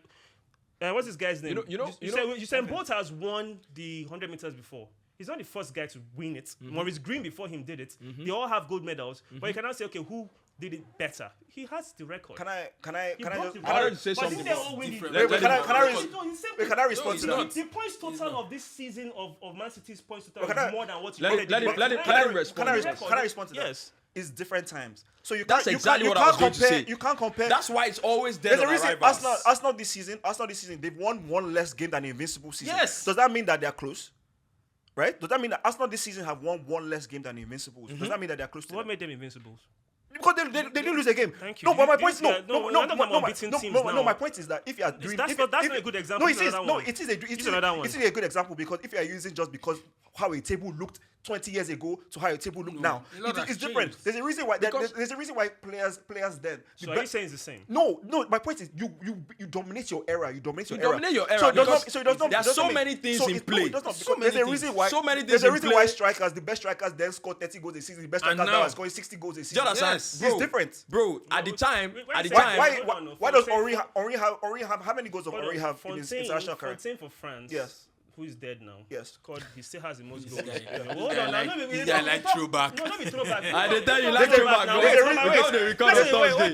What's this guy's name? You said Bolt has won the 100 meters before. He's not the first guy to win it. Maurice Green before him did it. They all have gold medals, but you cannot say, okay, who did it better? He has the record. Can I He broke the just? I wanted record. to say But something didn't they all win different. the- Wait, can I respond it's to not. that? The points total of this season of Man City's points total But can I- is more than what you Let said. him respond. Can I respond to that? Yes. It's different times. So you That's can't. exactly you what can't I was going to compare. say. You can't compare. That's why it's always dead There's a on reason arrivals. Arsenal this season, they've won one less game than the Invincible season. Yes. Does that mean that they're close? Right? Does that mean that Arsenal this season have won one less game than the Invincibles? Does that mean that they're close to What them? made them invincibles? Because they didn't lose a game. Thank you. No, but my You- point is yeah, no, we're not talking about unbeaten teams now. my point is that if you are doing, That's if- not if- a good example. No, It's it is. another No, one. it is It's another one. a good example, because if you are using just because how a table looked 20 years ago to how your table look now. a lot has It's different. changed. There's a reason why. There's a reason why players then. So are you saying it's the same? No. My point is you dominate your era. You dominate your era. dominate your era So it does because not. So it does not. there are it doesn't so make- many things so in it- play. No, it does not. So Because many there's a things. reason why. So many There's things a in reason play. why strikers, the best strikers, then score 30 goals a season. The best And strikers now now- are scoring 60 goals a season. Do you understand? Yes. It's different. Bro, at the time, Wait, at the say- time, Why does Henri have how many goals does Henri have in his international career? Fontaine for France. Yes. Who is dead now? Yes. God, he still has the most goals. guy- Yeah, this hold guy on, like- now, no, this guy like throwback. No, not be throwback. I dey tell you, Don't like throwback throwback, now. no. Wait, Because they record on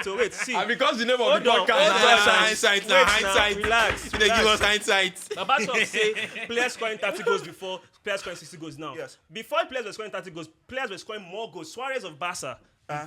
Thursday. wait. See, And because the name of Hold the on, podcast hold is on. Hindsight now, hindsight. Relax. They give us hindsight. Baba talk say players scoring 30 goals before, players scoring 60 goals now. Yes. Before players were scoring 30 goals, players were scoring more goals. Suarez of Barca.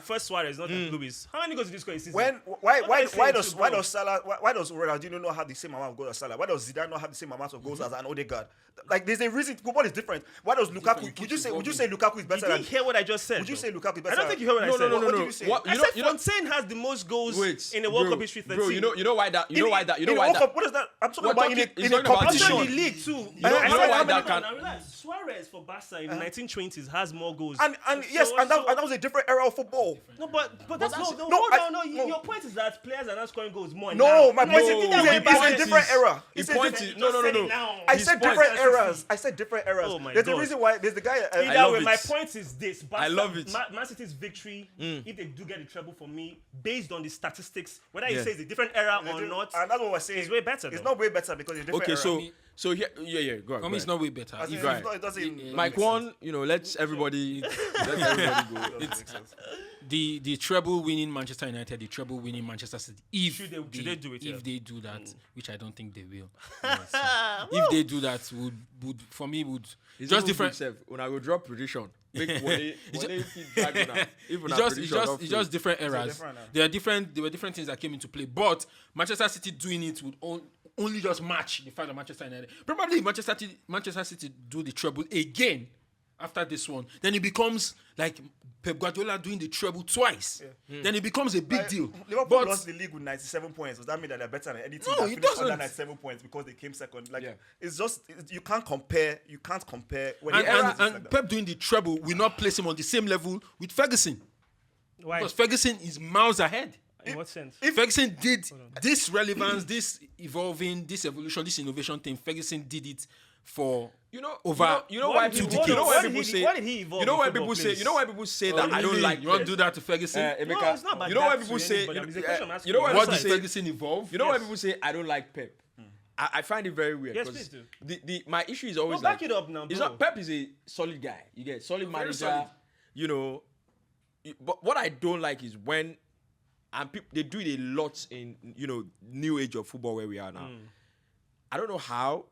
First Suarez, not Luis. How many goals did you score in season? Why What are you saying does to bro? Salah why does Ronaldinho not have the same amount of goals as Salah? Why does Zidane not have the same amount of goals as an Odegaard? Like there's a reason. Football is different. Why does Lukaku? Would you say Lukaku is Did better you than? hear what I just said? Would you though? say Lukaku is better? I don't think you heard what I No, said. no, no, What no. did you say? What, I you know, said you know, Fontaine has the most goals wait, in the World bro, Cup history. 13. bro, you know why that, you know why that, In the World Cup, what is that? I'm talking We're about talking- in he's a talking about competition. Also Competition. the league too. You know why that can- Now relax. Suarez for Barca in the 1920s has more goals. And So- yes, and so- that was a different era of football. No, but that's that's- no. no, Hold I- on, no. no. Your point is that players are not scoring goals more. No, now. my And point I is think that way it's back. a different era. The It's a point different- is no. I His said point- different eras. I said different eras. Oh my There's a God. reason why. There's the guy. I Either love way, it. my point is this: Barca, I love it. Man City's victory, if they do get the treble for me, based on the statistics, whether Yeah. you say it's a different era or not, and that's what we're saying. it's way better. It's though. not way better because it's different. Okay, era. so here, yeah, go on. For me, it's not way better. I think If- Right. it's not- it doesn't. Mike one, let's everybody go. the treble winning Manchester United, the treble winning Manchester City. If Should they do it, if yeah? they do that, which I don't think they will. If they do that, would for me would just different. When I go drop prediction, make Wale keep dragging am. If una It's prediction don't just fail. different eras. different, There were different things that came into play, but Manchester City doing it would only just match the fact that Manchester United. Probably if Manchester City do the treble again after this one, then it becomes like Pep Guardiola doing the treble twice. Then it becomes a big deal. Liverpool But lost the league with 97 points. Does that mean that they're better than any team No, that it finished under doesn't. 97 points because they came second? Like Yeah. it's just you can't compare. You can't compare. When and, the era and, is and like that. Pep doing the treble will not place him on the same level with Ferguson. Why? Because Ferguson is miles ahead. In what sense? If Ferguson did this relevance, this evolving, this evolution, this innovation thing, Ferguson did it for over you know why What did people he- you know what why did people he- say what did he evolve you know in why football, people say please? you know why people say that I don't Really? like You want to Pep? do that to Ferguson? Emeka, No, it's not about you know why that people to say anybody. It's a question I'm asking you know why you. What people did say Ferguson evolve? you know why Yes. people say I don't like Pep. I find it very weird Yes, because please the my issue is always No, back like it up now, it's bro. not Pep is a solid guy. You get solid manager. solid. You know, but what I don't like is when and people they do it a lot in new age of football where we are now. I don't know how.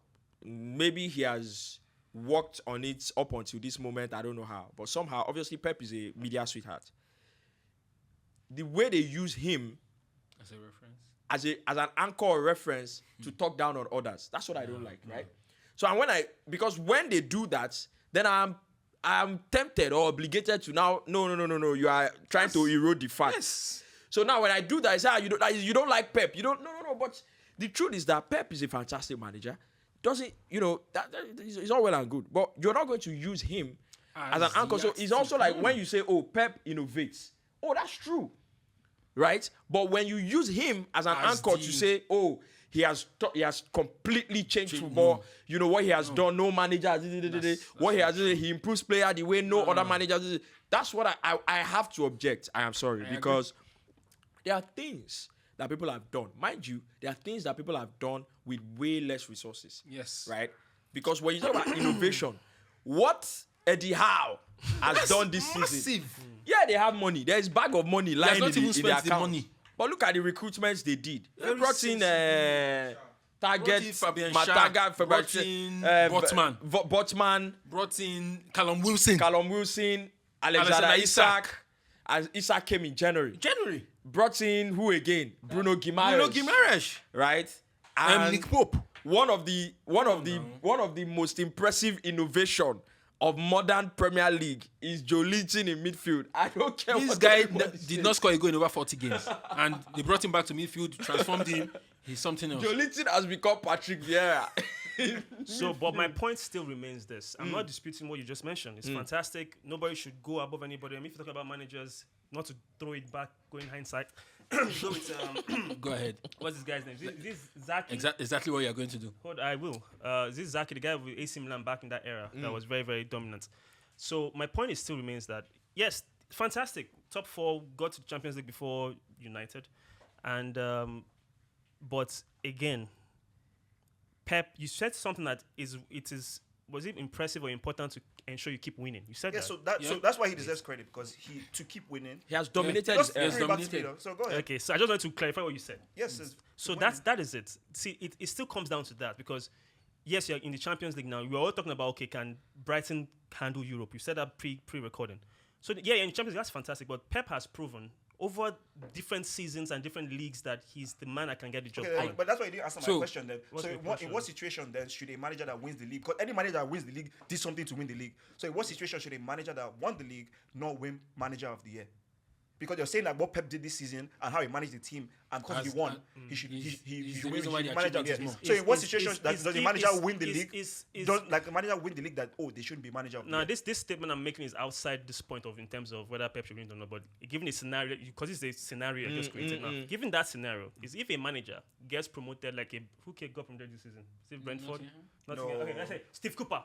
Maybe he has worked on it up until this moment. I don't know how, but somehow, obviously, Pep is a media sweetheart. The way they use him As a reference. as an anchor or reference to talk down on others, that's what I don't like, right? So and because when they do that, then I'm tempted or obligated to now. No. You are trying to erode the facts. Yes. So now when I do that, I say you don't like Pep. You don't no. But the truth is that Pep is a fantastic manager. Doesn't that is all well and good, but you're not going to use him as an anchor. So it's also like when you say, "Oh, Pep innovates." Oh, that's true, right? But when you use him as an As anchor the- to say, "Oh, he has completely changed football," you know what he has done. No manager, what he has done. He improves player the way no other manager. That's what I have to object. I am sorry because there are things that people have done. Mind you, there are things that people have done with way less resources. Yes. Right? Because when you talk about innovation, what Eddie Howe has done this season. Massive. Yeah, they have money. There's bag of money lying not even in their spent the account. money. But look at the recruitments they did. They Very brought in Target, Fabian Mataga, Schär, brought in Botman. Botman, Brought in Callum Wilson. Callum Wilson, Alexander Alexander Isak. And Isak came in January. Brought in who again? Bruno Guimaraes. Right? And Nick Pope. one of the most impressive innovation of modern Premier League is Joelinton in midfield. I don't care This what guy everybody did says. not score a goal in over 40 games. And they brought him back to midfield, transformed him. He's something else. Joelinton has become Patrick Vieira. So, but my point still remains this. I'm not disputing what you just mentioned. It's fantastic. Nobody should go above anybody. I mean, if you talk about managers, not to throw it back, going hindsight. Go with, Go ahead. what's this guy's name? Is this Zaki? Exactly what you're going to do. Hold, I will. Is this Zaki, the guy with AC Milan back in that era that was very, very dominant? So my point is still remains that, yes, fantastic. Top 4, got to the Champions League before United. And, but again, Pep, you said something that was it impressive or important to ensure you keep winning? You said Yeah, that. so that's why he deserves credit, because to keep winning. He has dominated Just his era. bring it back to me, though. So go ahead. Okay, so I just want to clarify what you said. Yes. So that is it. See, it still comes down to that, because yes, you're in the Champions League now. We're all talking about, okay, can Brighton handle Europe? You said that pre-recording. So yeah, in the Champions League, that's fantastic. But Pep has proven over different seasons and different leagues that he's the man that can get the job Okay, done. but that's why you didn't answer my question then. what's So the in question? what situation then should a manager that wins the league, because any manager that wins the league did something to win the league. So in what situation should a manager that won the league not win manager of the year? Because you're saying that what Pep did this season and how he managed the team, and because he won, he should the win reason why the manager of the year. achievement is So in what situation does the manager win the is- league? is- Don't like the manager win the league that they shouldn't be manager of the Now, year? this statement I'm making is outside this point of in terms of whether Pep should win or not. But given a scenario, because it's a scenario I just created now. Given that scenario, is if a manager gets promoted like who got promoted this season? Steve Brentford? Nottingham. Okay, let's say Steve Cooper.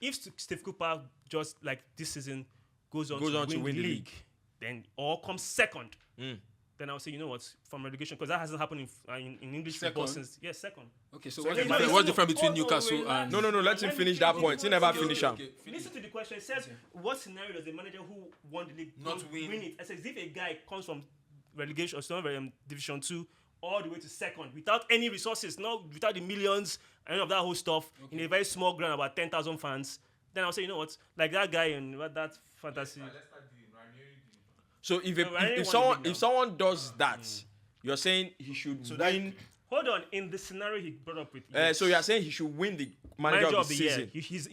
If Steve Cooper just like this season goes on to win the league, then or comes second, then I'll say, you know what, from relegation, because that hasn't happened in English football Second? since second. Okay, so So what's okay, the no, what's the difference between no, Newcastle relax. and... No, let him finish that point. He never finish him. Listen to the question. It says, what scenario does a manager who won the league Not don't win? it? It says, if a guy comes from relegation or Division 2 all the way to second without any resources, without the millions and any of that whole stuff, in a very small ground, about 10,000 fans, then I'll say, you know what, like that guy in that fantasy. So Ranieri if won the league now. someone does that, you're saying he should win. Hold on, in the scenario he brought up with So you're saying he should win the manager of the season. year. He's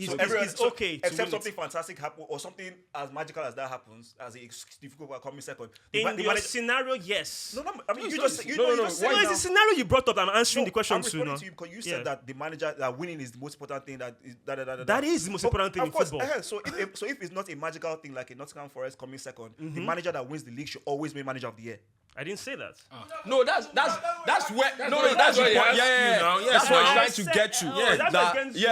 So okay to except win something it. fantastic happen or something as magical as that happens, as a Steve Cooper coming second. In your scenario, yes. No, I mean you just said No, it's the scenario you brought up. I'm answering the question I'm too. responding No? to you because you Yeah. said that the manager that winning is the most important thing. That is the most important thing of in course, football. So if it's not a magical thing like a Nottingham Forest coming second, the manager that wins the league should always be manager of the year. I didn't say that. No, that's where that's the what he point. asked you now. Yeah, That's what he's I trying said- to get to. oh,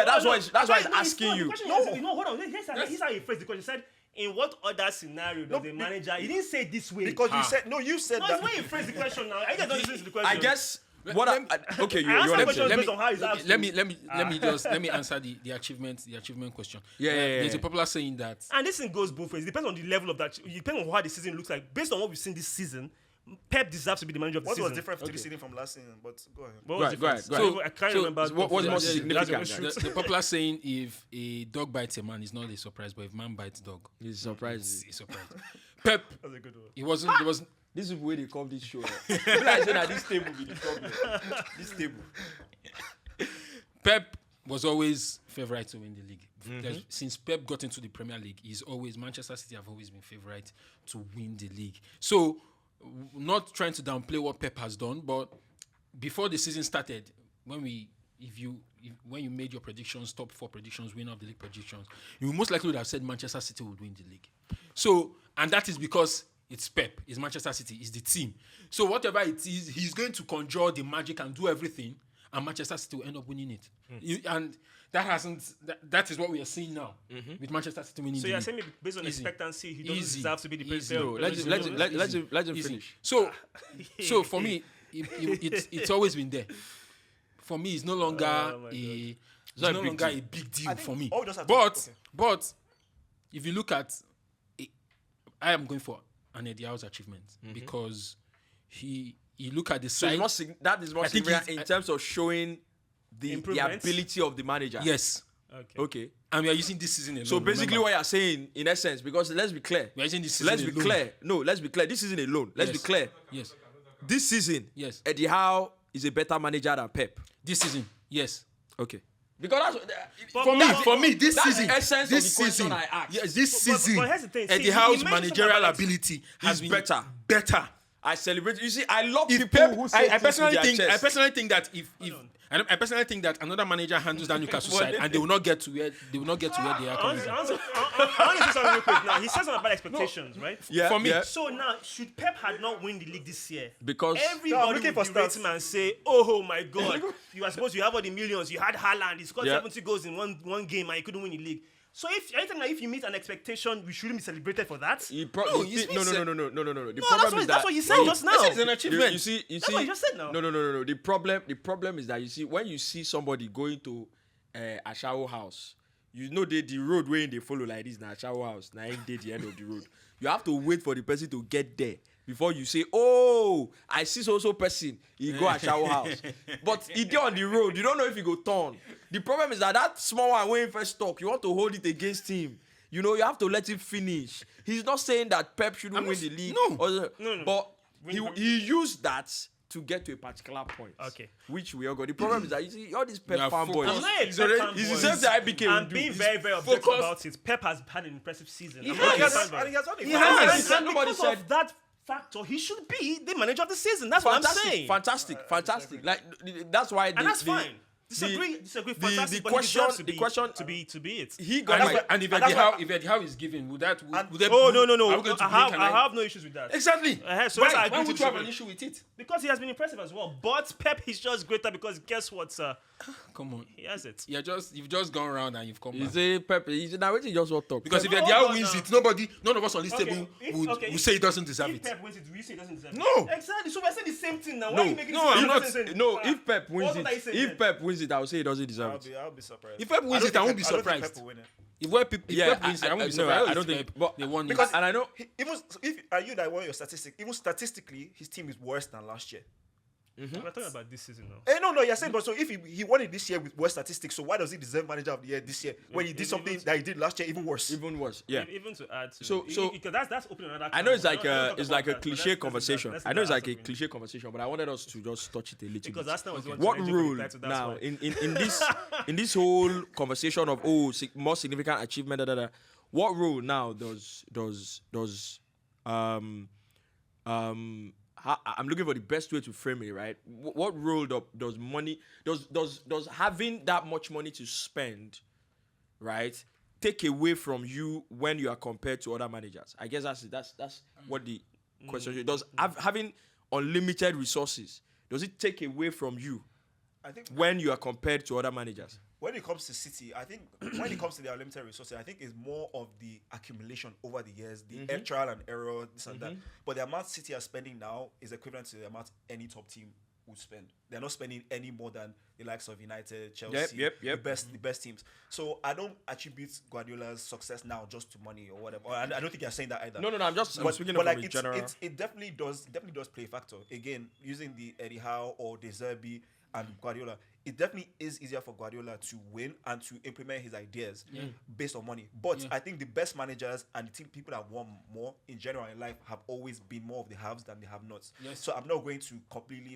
that's why That's why he's asking you. No, hold on. Here's how he phrased the question. He said, in what other scenario does the manager... He didn't say it this way. Because you said you said No, that. it's when you phrase the question now. I guys don't listen to the question. I guess okay, you I answer want to questions say. based on how he's asked. let me answer the achievement question. Yeah. There's a popular saying that And this thing goes both ways. It depends on the level of that. It depends on how the season looks like. Based on what we've seen this season, Pep deserves to be the manager of the What season. was different to the season from last season? But go ahead. What was Go ahead, different? go ahead. I can't So remember. what was more That's a significant? shoot. the popular saying, if a dog bites a man, it's not a surprise, but if man bites dog, He's surprised. it's a surprise. Pep, That's a good one. it wasn't. This is where they come this show. People are saying that this table be the problem. This table. Pep was always favourite to win the league. Since Pep got into the Premier League, Manchester City have always been favourite to win the league. So, not trying to downplay what Pep has done, but before the season started, when you made your predictions, top 4 predictions, winner of the league predictions, you most likely would have said Manchester City would win the league. So, and that is because it's Pep, it's Manchester City, it's the team. So whatever it is, he's going to conjure the magic and do everything, and Manchester City will end up winning it. And that is what we are seeing now with Manchester City winning So the you're league. saying maybe based on Easy. expectancy, he doesn't Easy. deserve to be the Easy. president. No, Let him Easy. finish. So for me, it's always been there. For me, it's no longer a big deal I think for me. all we just have But to- okay. but if you look at, I am going for an Eddie Howe's achievement because he look at the So side. that is more I think significant he's- in terms of showing the Improvements? ability of the manager. Yes, Okay. and we are using this season alone. So basically, remember. what you're saying, in essence, because let's be clear. we are using this season Let's be alone. clear. No, let's be clear. This season alone. Let's be Yes. clear. Yes, This season, Yes. Eddie Howe is a better manager than Pep. this season. Yes. Okay. Because For me, this that's season, the essence this of the question season, I asked. yes, this But season, here's the thing. See, Eddie he Howe's mentioned managerial something about- ability has He's been better. I celebrate. You see, I love If people Pep, who say I things with their chest. personally think that if I personally think that another manager handles that Newcastle side, and they will not get to where they are currently. I want to say something real quick now. He says something about expectations, right? Yeah, For me, yeah. So now, should Pep had not win the league this year, Because everybody looking would for berate stats. him and say, "Oh my God, you are supposed to have all the millions. You had Haaland. He scored Yeah. 70 goals in one game, and you couldn't win the league." So if you meet an expectation, we shouldn't be celebrated for that. no. he's been No. said- The No, problem is that's what you said just now. It's an achievement. You see, That's what you just said now. No. The problem is that you see when you see somebody going to a shower house, you know the road where they follow like this. Now shower house, now ain't they the end of the road. You have to wait for the person to get there before you say, "Oh, I see so person. He go a shower house," but he dey on the road. You don't know if he go turn. The problem is that small one when he first talk, you want to hold it against him. You know, you have to let him finish. He's not saying that Pep shouldn't win the league. No. But he used that to get to a particular point. Okay. Which we all got. The problem is that you see all these Pep Yeah, fanboys. I'm not a He's Pep already- fanboy. he's the same thing I became. I'm being very, very objective Focus. about it. Pep has had an impressive season. I'm And not he a has fanboy. and he has done it. He for has. years. And Nobody because said- of that factor, he should be the manager of the season. That's what I'm saying. Fantastic. Like that's why. And that's fine. Disagree. Fantastic. the but he deserves question- to be it. He got And if that's Eddie Howe is given, would there Oh be- no! are we going to I blink an eye? have no issues with that. Exactly. So let's Why agree to would you have an disagree. issue with it? Because he has been impressive as well. But Pep is just greater because guess what, sir? Come on. He has it. You've just gone around and you've come He back. say Pep. He say now waiting just what talk. Because if No, Eddie Howe hold on wins now. it, none of us on this table would say he doesn't deserve If it. Pep wins it, do you say he doesn't deserve it? No. Exactly. So we're saying the same thing now. Why No. are you making No, the I'm same not- thing? No, if Pep wins What are you it, saying if then? Pep wins it, I will say he doesn't deserve it. I'll be surprised. If Pep wins it, I won't be don't think surprised. Pep will win it. If Pep wins it, I won't be no, surprised. I don't think. But they won it. Because and I know. Even if are you that want your statistic, even statistically, his team is worse than last year. We're talking about this season now. No, you're saying, but so if he won it this year with worse statistics, so why does he deserve manager of the year this year when he did something that he did last year even worse? Even worse. Yeah. Even to add to So- because that's opening another. I know it's can. like We're not talking it's like a about that, but cliche let's conversation. let's I know it's do like that a after cliche conversation, but I wanted us to just touch it a little because bit. last time was What role now in this whole conversation of more significant achievement? What role now does I'm looking for the best way to frame it, right? What role does money does having that much money to spend, right, take away from you when you are compared to other managers? I guess that's what the question is. Does having unlimited resources, does it take away from you I think when you are compared to other managers? when it comes to City, I think when it comes to the unlimited resources, I think it's more of the accumulation over the years, the trial and error, this and that. But the amount City are spending now is equivalent to the amount any top team would spend. They're not spending any more than the likes of United, Chelsea, Yep. the best teams. So I don't attribute Guardiola's success now just to money or whatever. I don't think you're saying that either. No, I'm speaking but of like in general. it definitely does play a factor. Again, using the Eddie Howe or De Zerbi and Guardiola, it definitely is easier for Guardiola to win and to implement his ideas based on money. But I think the best managers and the people that won more in general in life have always been more of the haves than the have-nots. Yes. So I'm not going to completely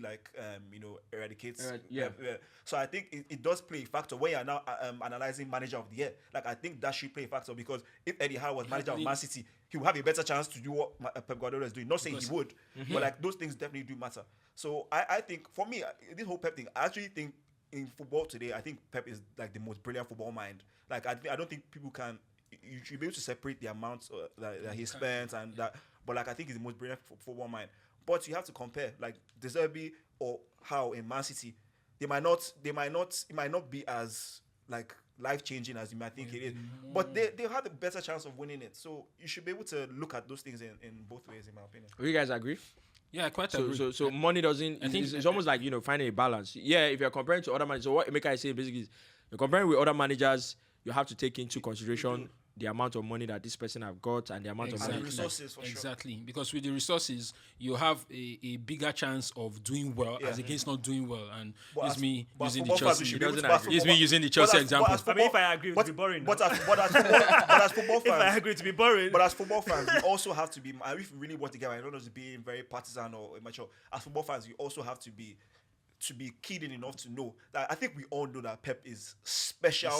eradicate. Yeah. So I think it does play a factor when you're now analyzing manager of the year. Like I think that should play a factor because if Eddie Howe was manager of Man City, he would have a better chance to do what Pep Guardiola is doing. Not saying he would, but like those things definitely do matter. So I think for me, this whole Pep thing, I actually think in football today, I think Pep is like the most brilliant football mind. Like I don't think people can. You should be able to separate the amounts that he spends and that. But like I think he's the most brilliant football mind. But you have to compare like De Zerbi or Howe in Man City. It might not be as like life changing as you might think it is. But they have a better chance of winning it. So you should be able to look at those things in both ways, in my opinion. Do you guys agree? Yeah, I quite agree. So money doesn't. I think It's almost like finding a balance. Yeah, if you're comparing to other managers, so what Emeka is saying basically is you're comparing with other managers. You have to take into consideration the amount of money that this person have got and the amount of money. Resources for sure. Exactly, because with the resources, you have a bigger chance of doing well as against not doing well. And But it's as- me but as using the football fans, Chelsea. we should He be able doesn't to- but as agree. It's me football- using the but Chelsea as- example. but as I mean, if football- I agree, it would be boring. But now. as football If I fans, agree, to be boring. but as football fans, we also have to be. If we really want to get, I don't know, to be very partisan or immature. As football fans, we also have to be keyed in enough to know that I think we all know that Pep is special.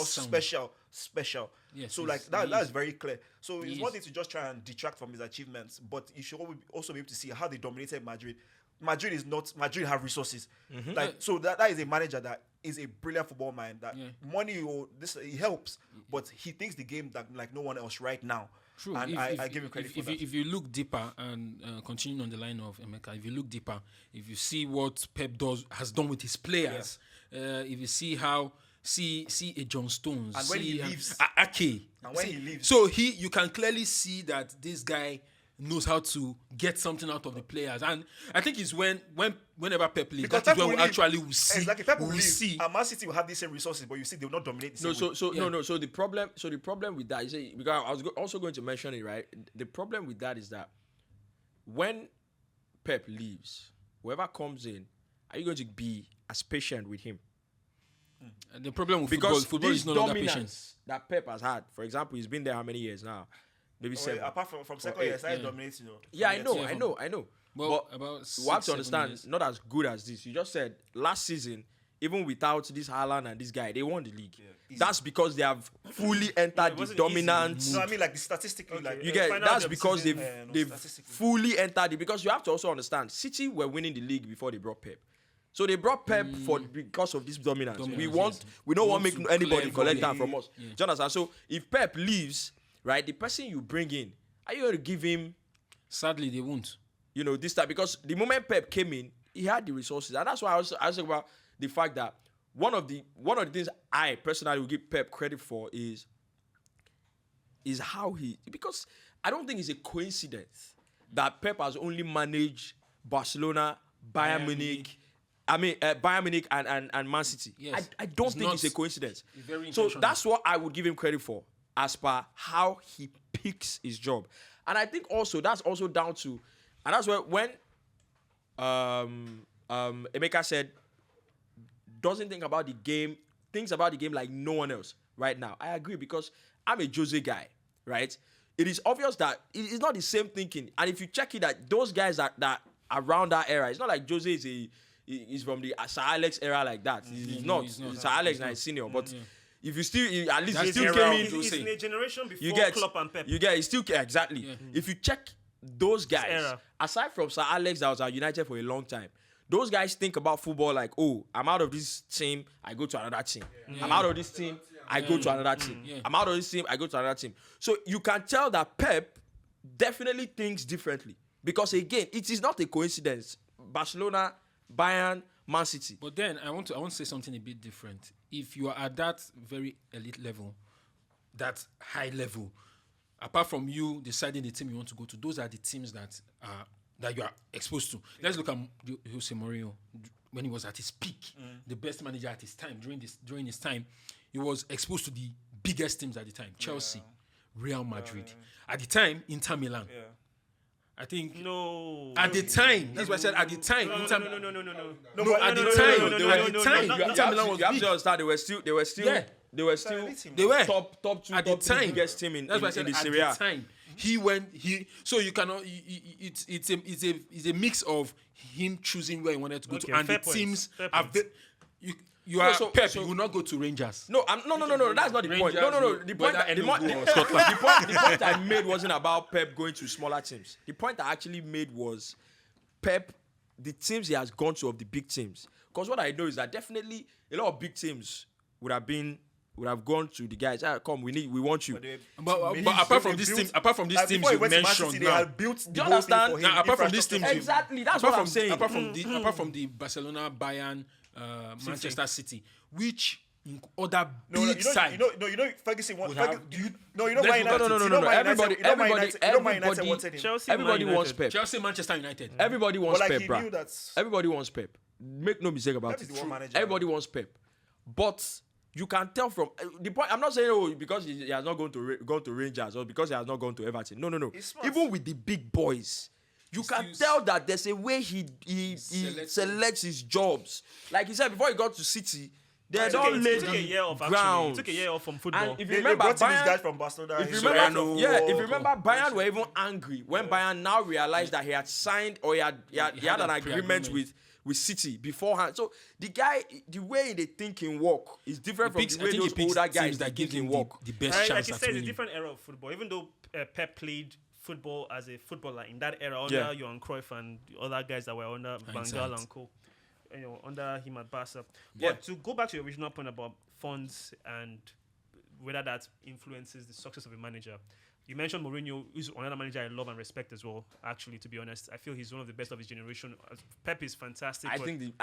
Yes, So he's- like that he is is. very clear. So He it's is. one thing to just try and detract from his achievements, but you should also be able to see how they dominated Madrid Madrid have resources. Mm-hmm. Like so that is a manager that is a brilliant football mind. That money or this he helps, but he thinks the game that like no one else right now. True. And I give him credit for that. If you look deeper and continuing on the line of Emeka, if you look deeper, if you see what Pep has done with his players, if you see how see a John Stones, and when he leaves, Ake, and when he leaves, so you can clearly see that this guy knows how to get something out of the players, and I think it's whenever Pep leaves, because that is when will we leave. actually will see. Exactly, Pep will we will leave, see. and Man City will have the same resources, but you see they will not dominate. The same way. So the problem with that is because I was also going to mention it, right? The problem with that is that when Pep leaves, whoever comes in, are you going to be as patient with him? And the problem with Because football this is no longer dominance patience. that Pep has had, for example, he's been there how many years now? Maybe 7. Apart from second year, started dominating. Yeah, I know. Well, but about we have 6-7 to understand, years. not as good as this. You just said last season, even without this Haaland and this guy, they won the league. That's because they have fully entered the dominance. No, I mean like statistically, like You get that's because they've statistically. fully entered it. Because you have to also understand, City were winning the league before they brought Pep. So they brought Pep because of this dominance. We don't want to make anybody collect that from us. Do you understand? So if Pep leaves, right, the person you bring in, are you going to give him? Sadly, they won't. This time, because the moment Pep came in, he had the resources, and that's why I was talking about the fact that one of the things I personally will give Pep credit for is how because I don't think it's a coincidence that Pep has only managed Barcelona, Bayern Munich. Bayern Munich and Man City. Yes. I don't think it's a coincidence. It's very So intentional. that's what I would give him credit for, as per how he picks his job. And I think also that's also down to, and that's where when Emeka said doesn't think about the game, thinks about the game like no one else right now. I agree, because I'm a Jose guy, right? It is obvious that it is not the same thinking. And if you check it, that those guys that around that era, it's not like Jose is from the Sir Alex era like that. He's not. Sir Alex now is senior, but if you still at least That's you still the era came of in. He's in a generation before You get Klopp and Pep. You get he still exactly. Yeah. If you check those guys, era. aside from Sir Alex that was at United for a long time, those guys think about football like, oh, I'm out of this team, I go to another team. I'm out of this team, I go to another team. I'm out of this team, I go to another team. So you can tell that Pep definitely thinks differently, because again, it is not a coincidence. Barcelona, Bayern, Man City. But then I want to say something a bit different. If you are at that very elite level, that high level, apart from you deciding the team you want to go to, those are the teams that you are exposed to. Let's look at Jose Mourinho when he was at his peak, the best manager at his time. During his time, he was exposed to the biggest teams at the time: Chelsea, Real Madrid. At the time, Inter Milan. I think at the time. That's why I said at the time. No, Inter You have to understand, they were still top two, at the top three time. biggest team in That's why I said the at Serie A. the time. So you cannot. It's a mix of him choosing where he wanted to go to, and the fair point, teams fair are. point. You are So- Pep. so- You will not go to Rangers. No, no. That's not the point. No. The point Scotland. I made wasn't about Pep going to smaller teams. The point I actually made was Pep, the teams he has gone to of the big teams. Because what I know is that definitely a lot of big teams would have gone to the guys. Come, we want you. But apart from these teams you mentioned they now, had built the you whole thing understand? for him. Now, apart from these teams, Exactly, that's what I'm saying. Apart from the Barcelona, Bayern, Manchester City, which in other big sides. Ferguson Would why have- United wanted him. Chelsea, Everybody Man wants United. Pep. Chelsea, Manchester United. Everybody wants But like Pep, he bro. knew that Everybody wants Pep. Make no mistake about Pep is it. the one manager. Everybody wants Pep. But you can tell from the point. I'm not saying because he has not gone to Rangers or because he has not gone to Everton. No. He's smart. Even with the big boys, you can tell that there's a way he selects his jobs. Like he said before he got to City, they don't lay He took a year off. Actually, ground. he took a year off from football. And if They you remember, brought in these Bayern, guys from Barcelona. if you Soriano. remember, Bayern were even angry when Bayern now realized that he had signed or he had an agreement with City beforehand. So the guy, the way they think in work is different from the way those older guys that think give in him work. the best Like chance you at said, it's a winning. different era of football. Even though Pep played football as a footballer in that era under Johan Cruyff and the other guys that were under Van Gaal and co. Under him at Barca. But to go back to your original point about funds and whether that influences the success of a manager, you mentioned Mourinho, who's another manager I love and respect as well. Actually, to be honest, I feel he's one of the best of his generation. Pep is fantastic. I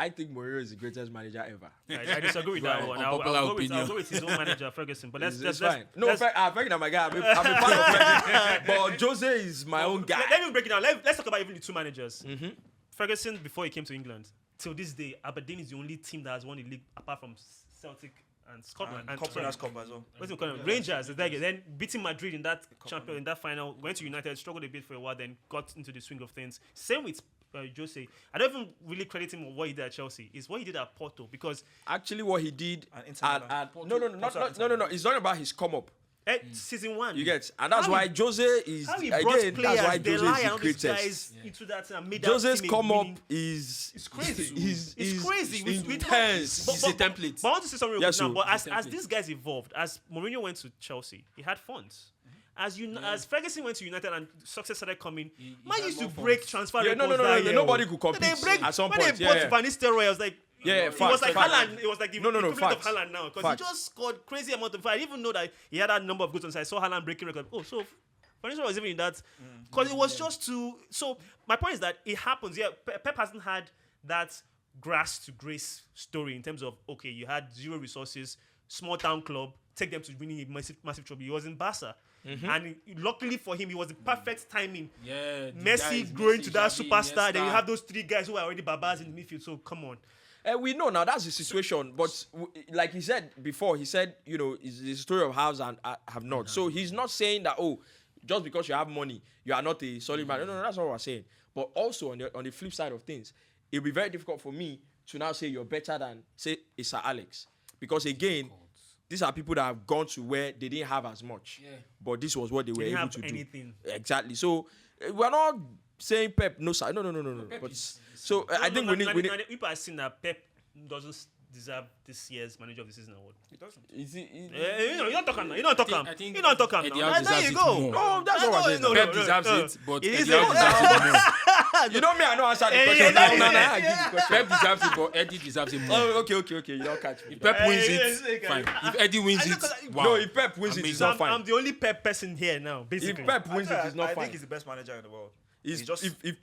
think Mourinho is the greatest manager ever. I disagree with that one. I'll go with his own manager, Ferguson. But that's fine. Ferguson, my guy. I'm a fan of Ferguson. But Jose is my own guy. Let me break it down. Let's talk about even the two managers. Ferguson, before he came to England, till this day, Aberdeen is the only team that has won the league apart from Celtic and Scotland. And Conference Cup as well. What's it called? Rangers. Then beating Madrid in that champion in that final. Went to United, struggled a bit for a while, then got into the swing of things. Same with Jose. I don't even really credit him on what he did at Chelsea. It's what he did at Porto, because actually what he did at no. It's not about his come up. Season 1. You get, and that's why Jose is how he brought again. That's why Jose is the greatest. Guys into that Jose's come up is it's crazy. It's crazy. Intense. It's a template. But I want to say something real quick now. But as these guys evolved, as Mourinho went to Chelsea, he had funds. As Ferguson went to United and success started coming, man used to break transfer records. No. Nobody could compete at some point. When they bought Van Nistelrooy, I was like. It was like Haaland. It was like the equivalent of Haaland now, because he just scored crazy amount of. I didn't even know that he had that number of goals. And I saw Haaland breaking record. Oh, so Van Nistelrooy was even in that, because it was just too. So my point is that it happens. Yeah, Pep hasn't had that grass to grace story in terms of, okay, you had zero resources, small town club, take them to winning a massive trophy. He was in Barca. And luckily for him, it was the perfect timing. Yeah, Messi growing to that superstar. Then you have those three guys who are already babas in the midfield. So come on. We know now that's the situation, but like he said before, he said, it's the story of haves and have not. So he's not saying that, just because you have money, you are not a solid man. No, that's not what we're saying. But also on the flip side of things, it'll be very difficult for me to now say you're better than, say, Sir Alex. Because again, these are people that have gone to where they didn't have as much. Yeah. But this was what they were able to do. Exactly. So we're not saying Pep, no, sir. No. But I think we need. People are saying that Pep doesn't deserve this year's Manager of the Season award. He doesn't. You don't talk now. You don't talk now. There you go. No, that's what I'm saying. Pep deserves it, but Eddie deserves it more. You know me, I know answer the question. No. Pep deserves it, but Eddie deserves it more. Oh, okay. You don't catch me. If Pep wins it, fine. If Eddie wins it, wow. No, if Pep wins it, it's not fine. I'm the only Pep person here now, basically. If Pep wins it, it's not fine. I think he's the best manager in the world. If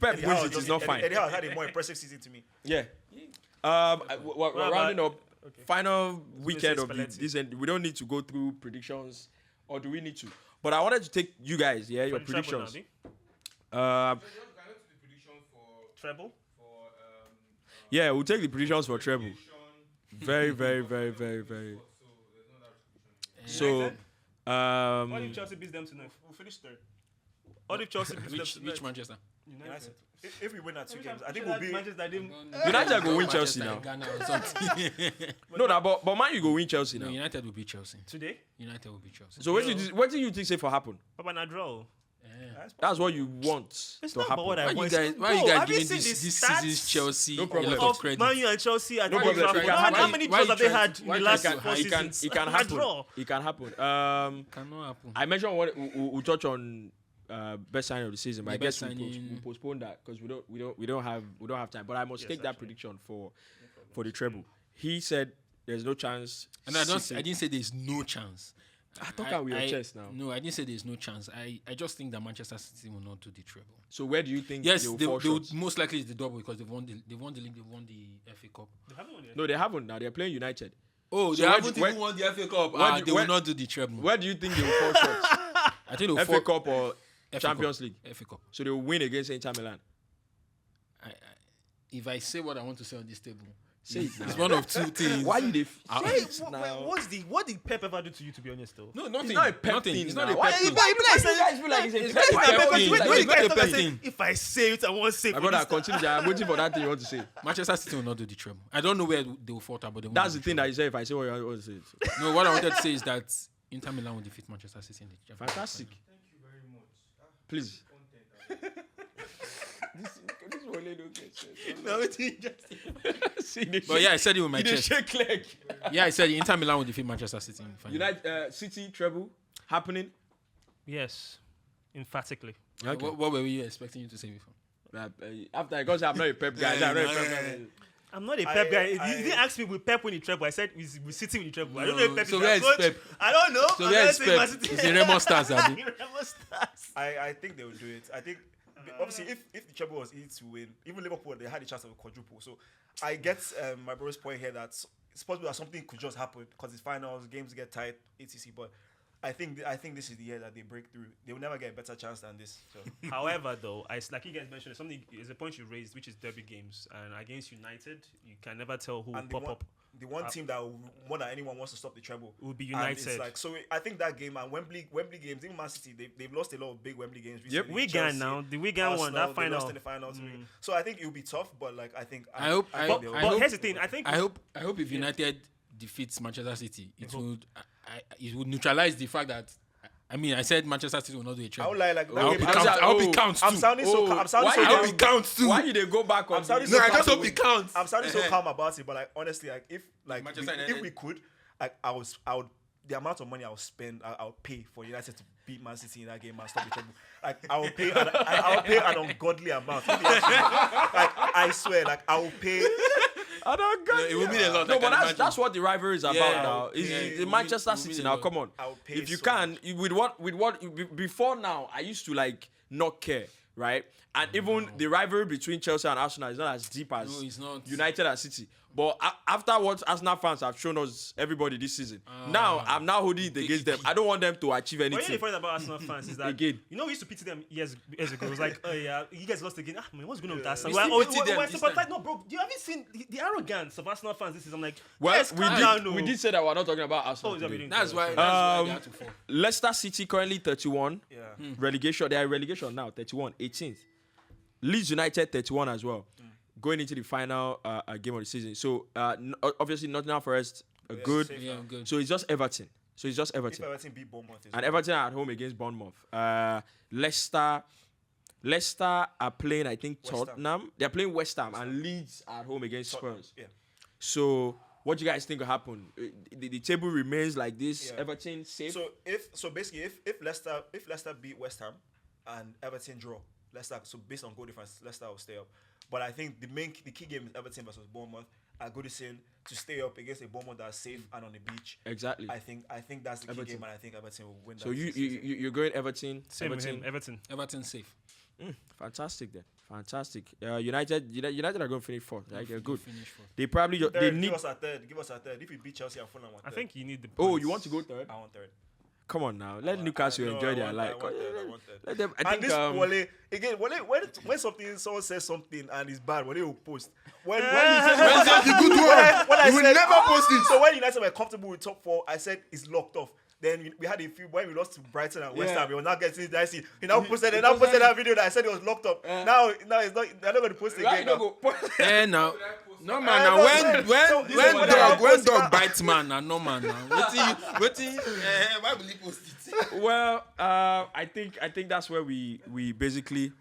Pep wins it, it's not fine. Eddie Howe had a more impressive season to me. Yeah. We're rounding up. Okay. Final weekend of this, and we don't need to go through predictions, or do we need to? But I wanted to take you guys, your predictions. Treble? Yeah, we'll take the predictions for treble. Very, very, very, very, very. So, what if Chelsea beats them tonight? We'll finish third. What if Chelsea beats them tonight? Which Manchester? United. If we win that 2 games, I think we'll be. United will win Chelsea now. But Man, you go win Chelsea now. United will beat Chelsea today. United will beat Chelsea. So what do you think say for happen? Papa na draw. That's what you want it's to not happen. What I want. Why are you guys giving this season's Chelsea a lot of credit? Man U and Chelsea at no problem. How many draws have they had in the last 4 seasons? It can happen. It can happen. Cannot happen. I mentioned we'll touch on best signing of the season, but I guess we'll postpone that because we don't have time. But I must take that prediction for the treble. He said there's no chance. And I didn't say there's no chance. I thought we were chess now. No, I didn't say there's no chance. I just think that Manchester City will not do the treble. So where do you think? Yes, they would most likely it's the double because they've won the league, they've won the FA Cup. They haven't won yet. No, they haven't. Now they're playing United. Oh, they haven't even won the FA Cup. They will not do the treble. Where do you think they will fall short? I think they'll FA Cup or FA Champions Cup. League. FA Cup. So they will win against Inter Milan. If I say what I want to say on this table, say it it's one of two things. Why you what did Pep ever do to you, to be honest, though? No, nothing. It's not a Pep nothing. thing. It's not a Why Pep you thing. guys feel like it's a Pep thing? If I say it, I won't say it. My brother, continue. I'm waiting for that thing you want to say. Manchester City will not do the treble. I don't know where they will falter, but they won't. That's the thing that you say. If I say what you want to say. No, what I wanted to say is that Inter Milan will defeat Manchester City in the Champions League. Fantastic. Thank you very much. Please. This one But yeah, I said it with my chest. Shake leg. Yeah, I said Inter Milan will defeat Manchester City in the final. United City treble happening. Yes, emphatically. Okay. What were you expecting you to say before? After I got, I'm not a Pep guy. I'm not a Pep guy. I'm not a Pep guy. He didn't ask me with Pep when he treble. I said we're sitting with the treble. I don't know if Pep So is where our is coach. Pep? I don't know. So I'm where not is saying Man Pep? City. It's a Remo Stars, Abi. Remo Stars. I think they will do it. I think obviously if the treble was easy to win, even Liverpool they had a chance of a quadruple. So I get my brother's point here that it's possible that something could just happen because it's finals, games get tight, etc. But I think this is the year that they break through. They will never get a better chance than this. So. However, though, like you guys mentioned, is a point you raised, which is derby games, and against United, you can never tell who will pop up. The one team that more than anyone wants to stop the treble will be United. It's like, so I think that game and Wembley games, even Man City, they've lost a lot of big Wembley games recently. Wigan now, the Wigan one, that final. They lost in the final to me. So I think it will be tough, but like I think. But here's the thing, I hope if United defeats Manchester City, it would neutralize the fact that. I mean, I said Manchester City will not do a treble. I hope it counts too. I'm sounding so calm. I hope it counts too. Why did they go back on? I just hope it counts. I'm sounding so calm about it, but like honestly, like if Manchester we could, like I would the amount of money I would spend, I'll pay for United to beat Man City in that game and stop the treble. Like I will pay an ungodly amount. Like I swear, like I will pay. It will mean a lot. No, but that's what the rivalry is about now. The Manchester City now. Come on, if you can, with what before now, I used to like not care, right? And even the rivalry between Chelsea and Arsenal is not as deep as United and City. But after what Arsenal fans have shown us, everybody this season, now I'm now holding it against them. I don't want them to achieve anything. But the point about Arsenal fans is that Again. we used to pity them years ago. It was like, oh yeah, you guys lost again. Man, what's going on with Arsenal? We still pity them this time. No, bro, you haven't seen the arrogance of Arsenal fans this season. I'm like, Well, yes, calm down, we did say that we're not talking about Arsenal. Today. That's why they had to fall. Leicester City currently 31. Yeah. Relegation. They are relegation now, 31. 18th. Leeds United 31 as well. Going into the final game of the season. So obviously Nottingham Forest good. Good. So it's just Everton. If Everton beat Bournemouth, And Everton are at home against Bournemouth. Leicester are playing, I think, Tottenham. They're playing West Ham and Leeds are at home against Spurs. Yeah. So what do you guys think will happen? The table remains like this. Yeah. Everton safe. So basically, if Leicester beat West Ham and Everton draw, Leicester, so based on goal difference, Leicester will stay up. But I think the key game is Everton versus Bournemouth. I go to saying to stay up against a Bournemouth that's safe and on the beach. Exactly. I think that's the key game, and I think Everton will win. So you're going Everton. Same with him, Everton. Everton safe. Fantastic then. Fantastic. United are going to finish fourth. Right? They're good. Finish fourth. They probably Third, need. Give us a third. If we beat Chelsea and Fulham, I think you need the. Oh, points. you want to go third? I want third. Come on now. Let Newcastle enjoy their life. I want third. Let them. I And think. this Wale again. When someone says something and it's bad, Wale will post. When the good one. when I You will said, never post it. So when United were comfortable with top 4, I said it's locked off. Then we had a few when we lost to Brighton and West Ham. We were not getting dicey. He now posted that video that I said it was locked up. Now it's not. They're not going to post it again. Now. No man, now when dog bites man, no man now. Why will he post it? Well, I think that's where we basically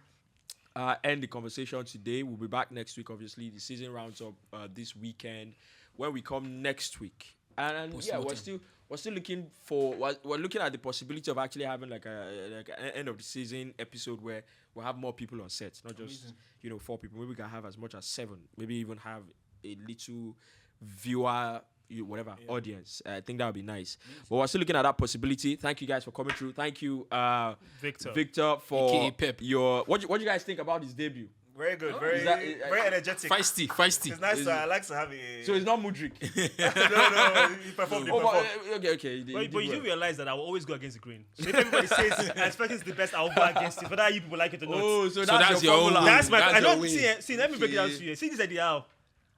end the conversation today. We'll be back next week. Obviously, the season rounds up this weekend. When we come next week, and we're still looking for. We're looking at the possibility of actually having like an end of the season episode where we'll have more people on set, not just 4 people. Maybe we can have as much as 7. Maybe even have a little viewer, audience. I think that would be nice. But we're still looking at that possibility. Thank you guys for coming through. Thank you, Victor, for AKA Pep. your. What do you guys think about his debut? Very good. Very energetic. Feisty. It's nice. I like to have a. So it's not Mudryk. No. He performed. Okay. But you do realize that I will always go against the grain. So if everybody says I expect it's the best, I'll go against it. Whether you people like it or not. Oh, so that's your your formula. own That's my. That's I your don't win. see. Let me break it down to you. See this idea.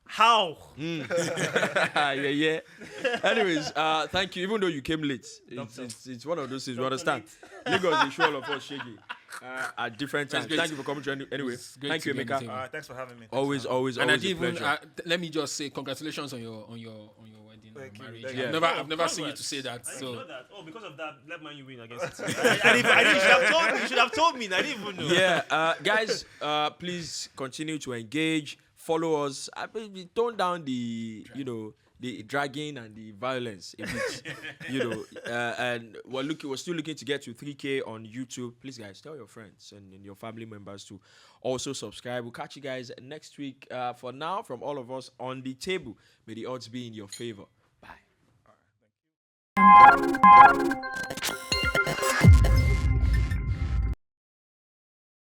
How? Yeah. Anyways, thank you. Even though you came late, it's one of those things. You understand? Lagos is sure of us shaking at different times. great. Thank you for coming to anyway. Thank you, Emeka. Thanks for having me. Always And I a didn't even. pleasure. Let me just say congratulations on your wedding Thank you. marriage. Thank you. I've never seen you to say that. I didn't So know that. Oh, because of that, let Man U win against it. You should have told me. I didn't even know. Yeah, guys, please continue to engage. Follow us. I mean, tone down the the dragging and the violence, if it's, and we're still looking to get to 3K on YouTube. Please, guys, tell your friends and your family members to also subscribe. We'll catch you guys next week. For now, from all of us on the table, may the odds be in your favor. Bye. All right, thank you.